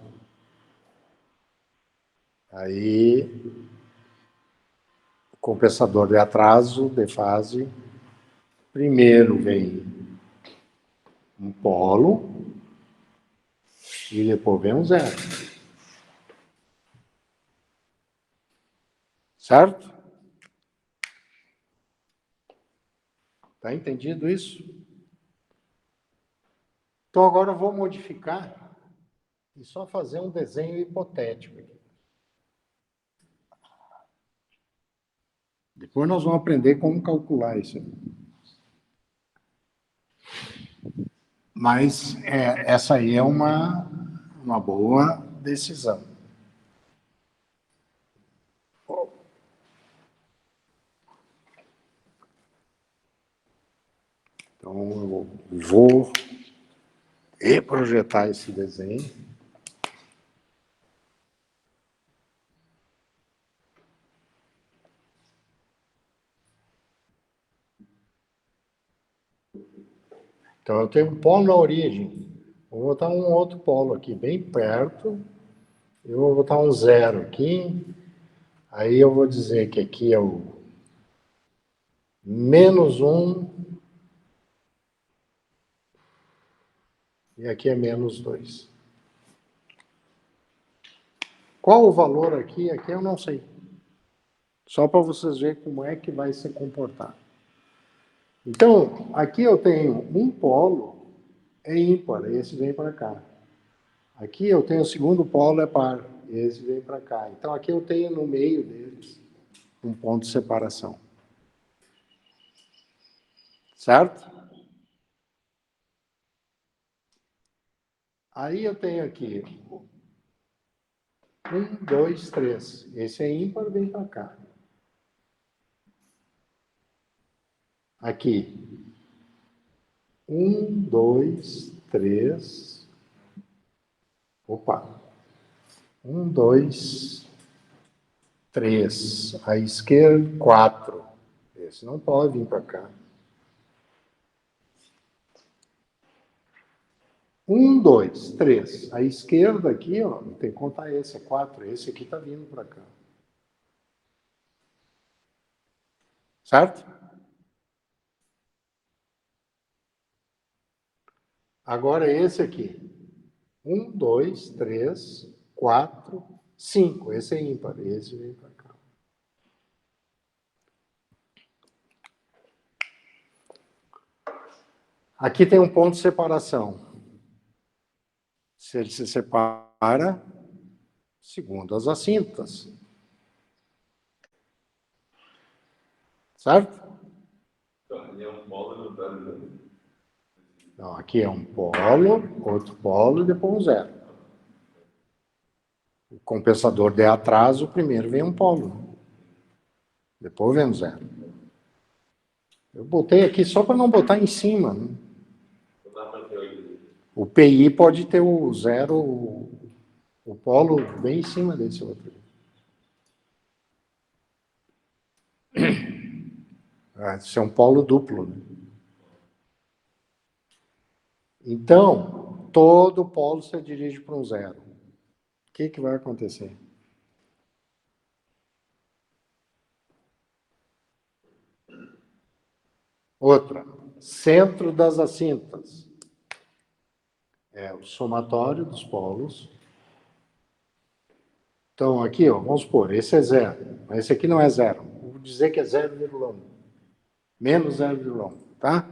Aí, compensador de atraso, de fase, primeiro vem um polo e depois vem um zero. Certo? Tá entendido isso? Então agora eu vou modificar e só fazer um desenho hipotético aqui. Depois nós vamos aprender como calcular isso. Mas essa aí é uma boa decisão. Então, eu vou reprojetar esse desenho. Então, eu tenho um polo na origem. Vou botar um outro polo aqui bem perto. Eu vou botar um zero aqui. Aí eu vou dizer que aqui é o menos 1 e aqui é menos 2. Qual o valor aqui? Aqui eu não sei. Só para vocês verem como é que vai se comportar. Então, aqui eu tenho um polo, é ímpar, esse vem para cá. Aqui eu tenho o segundo polo, é par, esse vem para cá. Então, aqui eu tenho no meio deles um ponto de separação. Certo? Aí eu tenho aqui 1, 2, 3. Esse é ímpar, vem para cá. Aqui. 1, 2, 3. Opa. 1, 2, 3. À esquerda, 4. Esse não pode vir para cá. 1, 2, 3. À esquerda aqui, ó, tem que contar esse, é 4. Esse aqui está vindo para cá. Certo? Agora esse aqui. 1, 2, 3, 4, 5. Esse é ímpar. Esse vem para cá. Aqui tem um ponto de separação. Se ele se separa segundo as assintas. Certo? Então, é um polo e não tá dizendo. Não, aqui é um polo, outro polo e depois um zero. O compensador de atraso, primeiro vem um polo. Depois vem um zero. Eu botei aqui só para não botar em cima. Né? Não dá para ter hoje. O PI pode ter o zero, o polo bem em cima desse outro. Isso é um polo duplo. Né? Então, todo polo se dirige para um zero. O que vai acontecer? Outra, centro das assintas. É o somatório dos polos. Então, aqui, ó, vamos supor, esse é zero, mas esse aqui não é zero. Vou dizer que é 0,1. Menos 0,1, tá?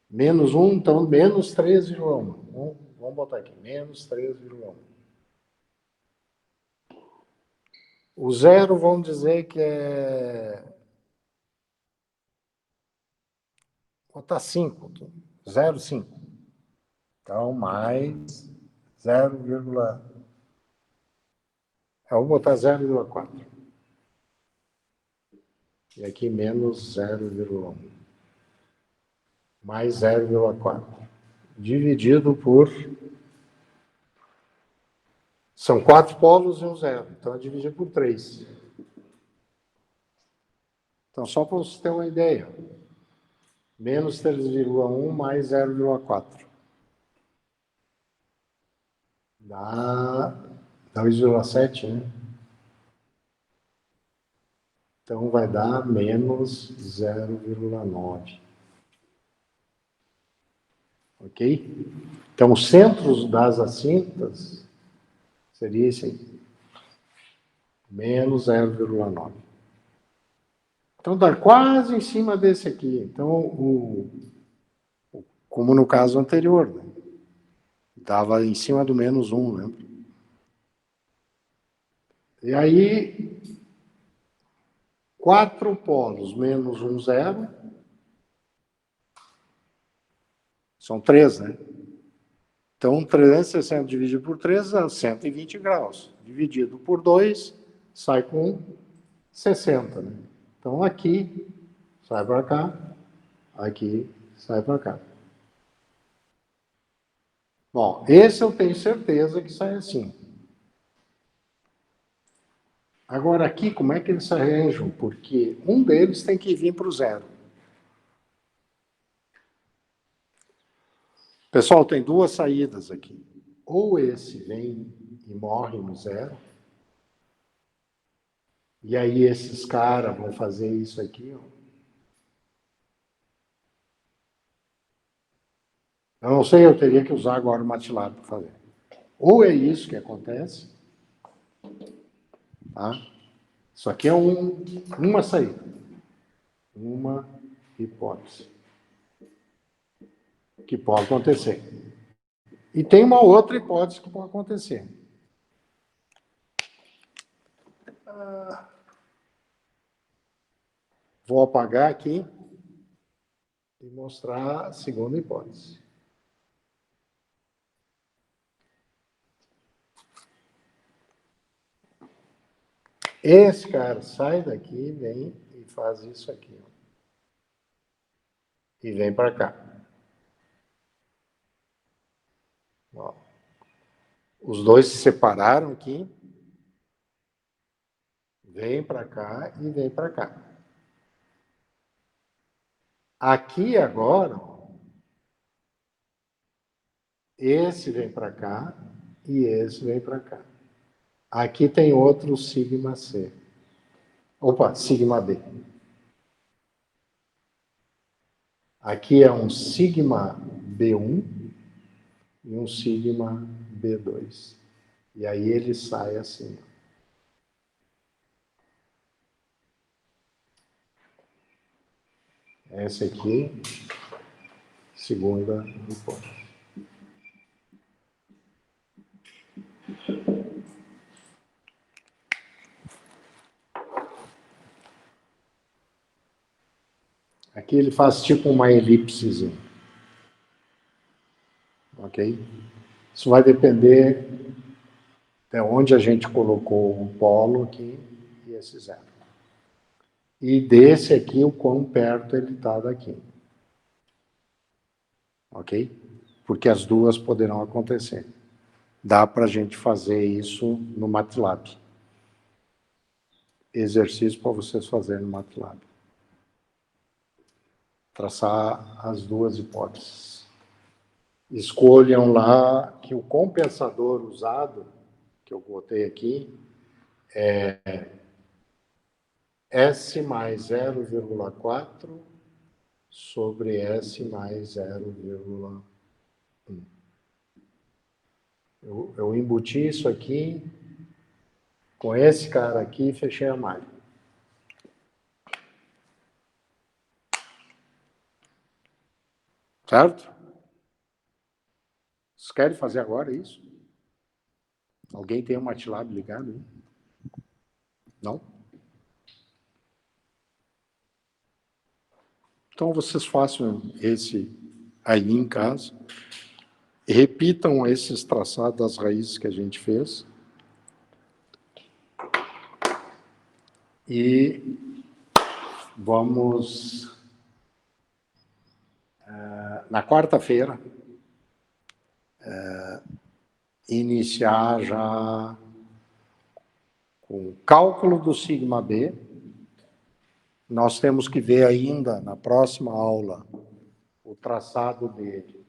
Menos 1, então menos 3,1. Vamos botar aqui, menos 3,1. O zero, vamos dizer que é... Vou botar 5, 0,5. Então, mais 0, eu vou botar 0,4. E aqui menos 0,1. Mais 0,4. Dividido por... São 4 polos e um zero. Então, eu dividi por 3. Então, só para você ter uma ideia. Menos 3,1 mais 0,4. Dá 2,7, né? Então, vai dar menos 0,9. Ok? Então, os centros das assintas seria esse aí. Menos 0,9. Então, dá quase em cima desse aqui. Então, como no caso anterior, né? Dava em cima do menos 1, lembra? E aí, 4 polos menos 1, 0. São 3, né? Então, 360 dividido por 3 dá 120 graus. Dividido por 2, sai com 60, né? Então, aqui, sai para cá. Aqui, sai para cá. Bom, esse eu tenho certeza que sai assim. Agora, aqui, como é que eles se arranjam? Porque um deles tem que vir para o zero. Pessoal, tem duas saídas aqui. Ou esse vem e morre no zero, e aí esses caras vão fazer isso aqui, ó. Eu não sei, eu teria que usar agora o MATLAB para fazer. Ou é isso que acontece, tá? Isso aqui é uma saída. Uma hipótese que pode acontecer. E tem uma outra hipótese que pode acontecer. Vou apagar aqui e mostrar a segunda hipótese. Esse cara sai daqui, vem e faz isso aqui. Ó. E vem para cá. Ó. Os dois se separaram aqui. Vem para cá e vem para cá. Aqui agora, esse vem para cá e esse vem para cá. Aqui tem outro sigma C. Opa, sigma B. Aqui é um sigma B1 e um sigma B2. E aí ele sai assim. Essa aqui, segunda hipótese. Aqui ele faz tipo uma elipsezinha. Ok? Isso vai depender de onde a gente colocou o polo aqui e esse zero. E desse aqui, o quão perto ele está daqui. Ok? Porque as duas poderão acontecer. Dá para a gente fazer isso no MATLAB. Exercício para vocês fazerem no MATLAB. Traçar as duas hipóteses. Escolham lá que o compensador usado, que eu botei aqui, é S mais 0,4 sobre S mais 0,1. Eu embuti isso aqui com esse cara aqui e fechei a malha. Certo? Vocês querem fazer agora isso? Alguém tem um MATLAB ligado aí? Não? Então vocês façam esse aí em casa. Repitam esses traçados das raízes que a gente fez. E vamos, na quarta-feira, iniciar já com o cálculo do sigma B. Nós temos que ver ainda, na próxima aula, o traçado dele.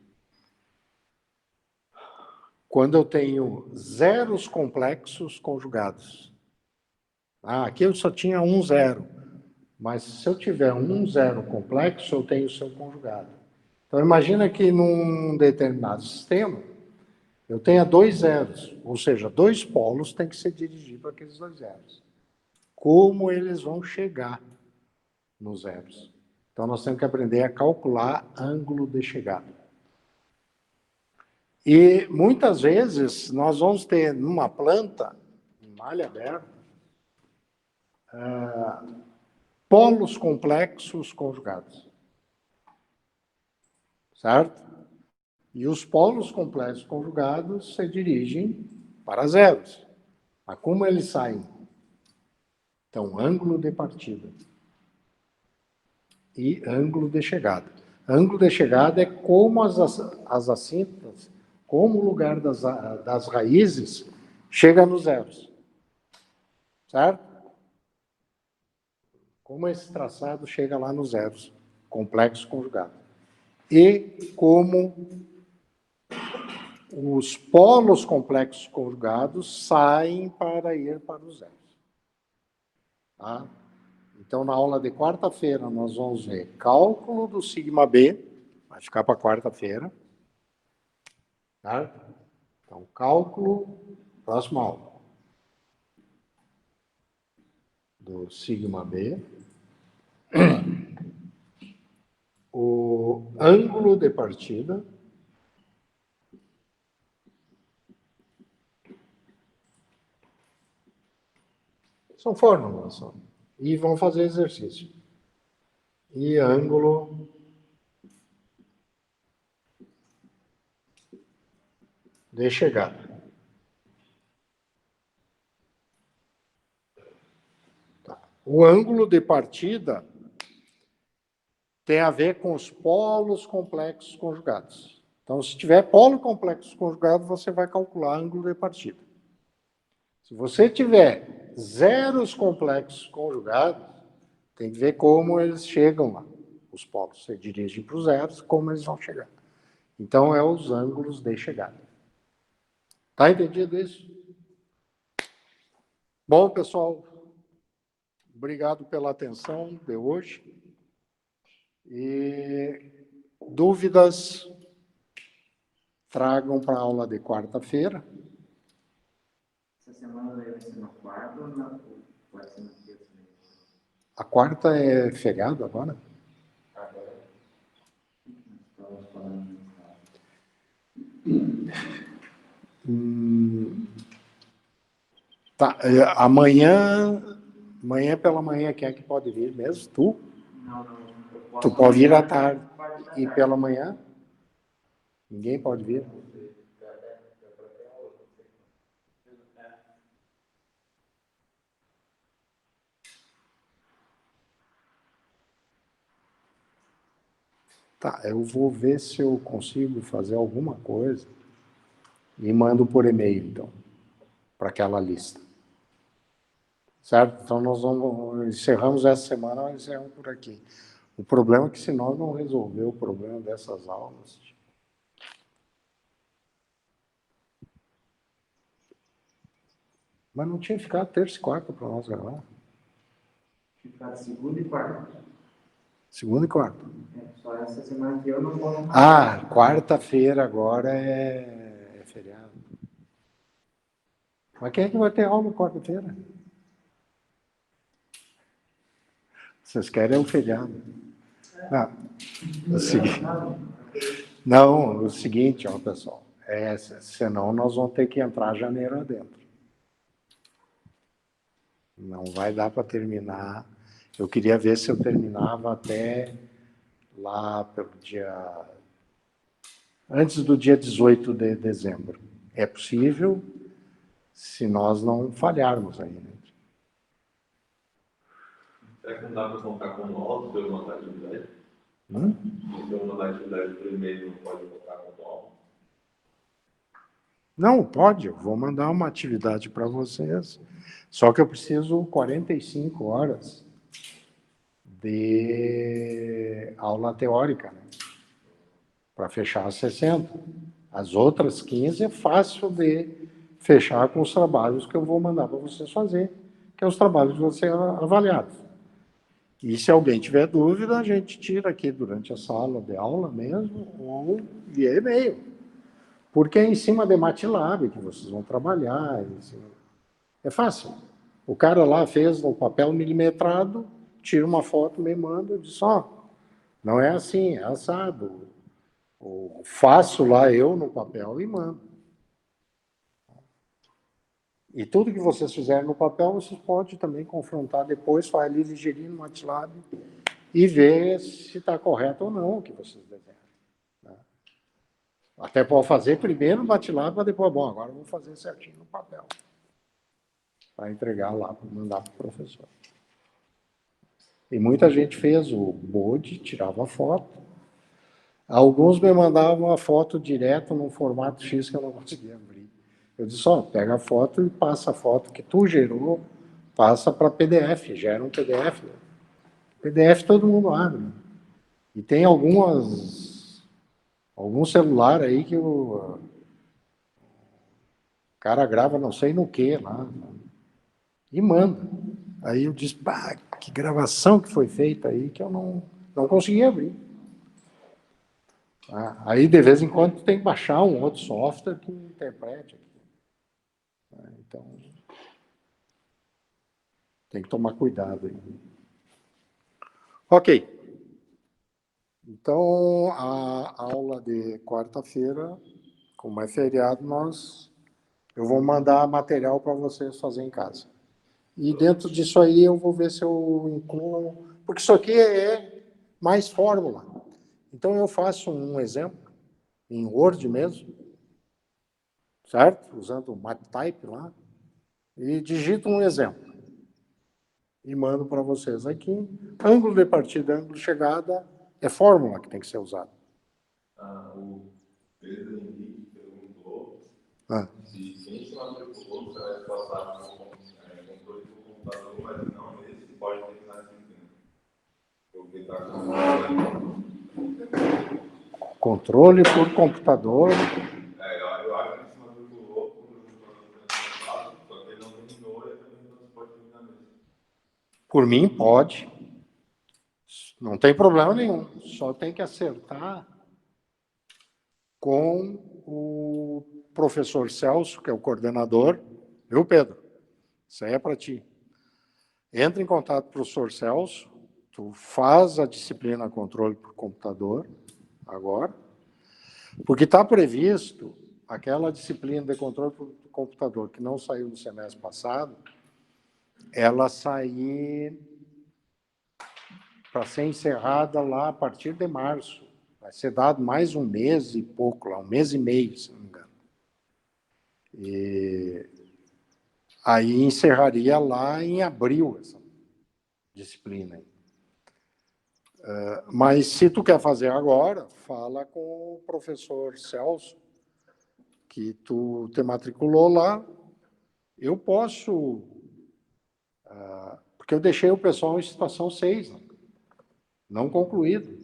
Quando eu tenho zeros complexos conjugados. Aqui eu só tinha um zero. Mas se eu tiver um zero complexo, eu tenho o seu conjugado. Então, imagina que num determinado sistema, eu tenha dois zeros, ou seja, dois polos têm que ser dirigidos para aqueles dois zeros. Como eles vão chegar nos zeros? Então, nós temos que aprender a calcular ângulo de chegada. E, muitas vezes, nós vamos ter, numa planta, em malha aberta, polos complexos conjugados. Certo? E os polos complexos conjugados se dirigem para zeros. Mas como eles saem? Então, ângulo de partida e ângulo de chegada. Ângulo de chegada é como as assíntotas, como o lugar das raízes chega nos zeros. Certo? Como esse traçado chega lá nos zeros, complexo conjugado. E como os polos complexos conjugados saem para ir para os zeros. Tá? Então, na aula de quarta-feira, nós vamos ver cálculo do sigma B, vai ficar para quarta-feira. Tá? Então, cálculo, próxima aula, do sigma B. o ângulo de partida são fórmulas só. E vão fazer exercício. E ângulo de chegada. Tá. O ângulo de partida tem a ver com os polos complexos conjugados. Então, se tiver polo complexo conjugado, você vai calcular ângulo de partida. Se você tiver zeros complexos conjugados, tem que ver como eles chegam lá. Os polos se dirigem para os zeros, como eles vão chegar. Então, é os ângulos de chegada. Tá entendido isso? Bom, pessoal, obrigado pela atenção de hoje. E dúvidas, tragam para a aula de quarta-feira. Essa semana vai ser no quarto ou não? Pode ser no terça mesmo? A quarta é feriado agora? Agora. Estamos falando Tá, amanhã pela manhã, quem é que pode vir mesmo? Tu? Não, eu posso. Tu pode vir à tarde. Pode vir à E tarde. pela manhã? Ninguém pode vir? Tá, eu vou ver se eu consigo fazer alguma coisa e mando por e-mail, então, para aquela lista. Certo? Então, nós encerramos essa semana, nós encerramos por aqui. O problema é que se nós não resolver o problema dessas aulas... Mas não tinha ficado terça e quarta para nós gravar? Ficar segunda e quarta. Segunda e quarta. Só essa semana que eu não vou. Ah, quarta-feira agora é feriado. Mas quem é que vai ter aula quarta-feira? Vocês querem o feriado. Não, o seguinte, ó, pessoal, senão nós vamos ter que entrar janeiro adentro. Não vai dar para terminar. Eu queria ver se eu terminava até lá pelo dia... Antes do dia 18 de dezembro. É possível, se nós não falharmos ainda. Será que não dá para contar como aula se eu mandar atividade? Se eu mandar atividade por e-mail, não pode contar como aula? Não, pode, eu vou mandar uma atividade para vocês. Só que eu preciso 45 horas de aula teórica, né? Para fechar as 60. As outras 15 é fácil de fechar com os trabalhos que eu vou mandar para vocês fazer, que é os trabalhos de você avaliados. E se alguém tiver dúvida, a gente tira aqui durante a sala de aula mesmo, ou via e-mail. Porque é em cima de MATLAB que vocês vão trabalhar. É fácil. O cara lá fez o papel milimetrado, tira uma foto, me manda, eu disse, ó, não é assim, é assado. Faço lá eu no papel e mando. E tudo que vocês fizerem no papel, vocês podem também confrontar depois, faz ali ligeirinho no MATLAB e ver se está correto ou não o que vocês desenham. Né? Até pode fazer primeiro no MATLAB, para depois, bom, agora eu vou fazer certinho no papel. Para entregar lá, para mandar para o professor. E muita gente fez o BOD, tirava foto. Alguns me mandavam a foto direto num formato X que eu não conseguia abrir. Eu disse, ó, pega a foto e passa a foto que tu gerou, passa para PDF, gera um PDF. PDF todo mundo abre. E tem algum celular aí que o cara grava não sei no que lá e manda. Aí eu disse, pá, que gravação que foi feita aí que eu não consegui abrir. Aí, de vez em quando, tem que baixar um outro software que interprete. Então, tem que tomar cuidado aí. Ok. Então, a aula de quarta-feira, como é feriado, eu vou mandar material para vocês fazerem em casa. E dentro disso aí eu vou ver se eu incluo, porque isso aqui é mais fórmula. Então eu faço um exemplo, em Word mesmo, certo? Usando o MathType lá, e digito um exemplo. E mando para vocês aqui. Ângulo de partida, ângulo de chegada, é fórmula que tem que ser usada. O Pedro Henrique perguntou Ah. se quem se matriculou no semestre passado com controle do computador, mas não esse, pode terminar esse tempo. Porque está com Controle por computador. eu acho que ele se matriculou no semestre passado, só que ele não terminou e também não pode terminar mesmo. Por mim, pode. Não tem problema nenhum. Só tem que acertar com o professor Celso, que é o coordenador. Viu, Pedro? Isso aí é para ti. Entra em contato com o professor Celso, tu faz a disciplina controle por computador, agora, porque está previsto aquela disciplina de controle por computador que não saiu no semestre passado, ela sair para ser encerrada lá a partir de março. Vai ser dado mais um mês e pouco, lá, um mês e meio, se não me engano. E aí encerraria lá em abril essa disciplina. Mas se tu quer fazer agora, fala com o professor Celso, que tu te matriculou lá. Eu posso, porque eu deixei o pessoal em situação 6, não concluído.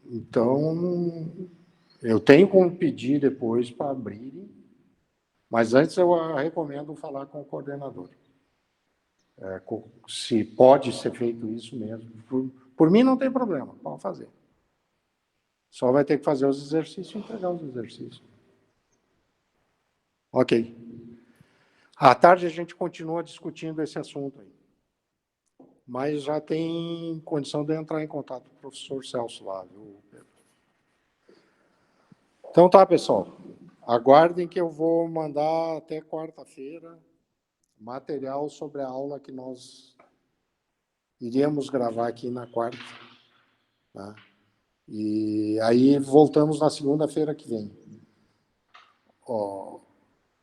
Então, eu tenho como pedir depois para abrirem, mas antes eu recomendo falar com o coordenador. Se pode ser feito isso mesmo. Por mim não tem problema, pode fazer. Só vai ter que fazer os exercícios e entregar os exercícios. Ok. À tarde a gente continua discutindo esse assunto aí. Mas já tem condição de entrar em contato com o professor Celso lá, viu, Pedro? Então tá, pessoal. Aguardem que eu vou mandar até quarta-feira material sobre a aula que nós iríamos gravar aqui na quarta. Tá? E aí voltamos na segunda-feira que vem.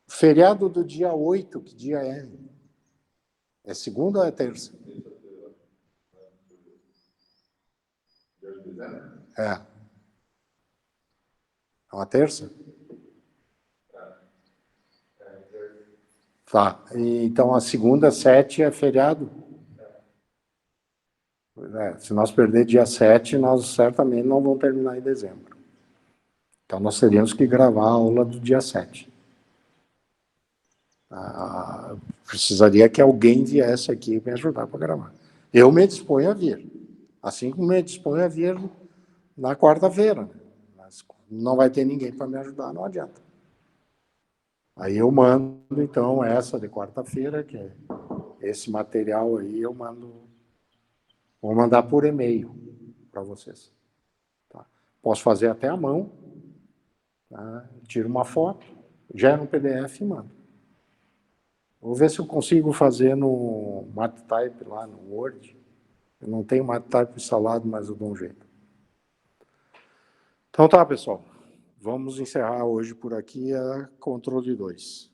Feriado do dia 8, que dia é? É segunda ou é terça? É. É uma terça? Tá. Então, a segunda, 7, é feriado? Se nós perder dia 7, nós certamente não vamos terminar em dezembro. Então, nós teríamos que gravar a aula do dia 7. Precisaria que alguém viesse aqui me ajudar para gravar. Eu me disponho a vir. Assim como me disponho a vir na quarta-feira. Mas não vai ter ninguém para me ajudar, não adianta. Aí eu mando, então, essa de quarta-feira, que é esse material aí, eu vou mandar por e-mail para vocês. Tá? Posso fazer até à mão, tá? Tiro uma foto, gero um PDF e mando. Vou ver se eu consigo fazer no MathType lá no Word. Eu não tenho MathType instalado, mas eu dou um jeito. Então tá, pessoal. Vamos encerrar hoje por aqui a controle 2.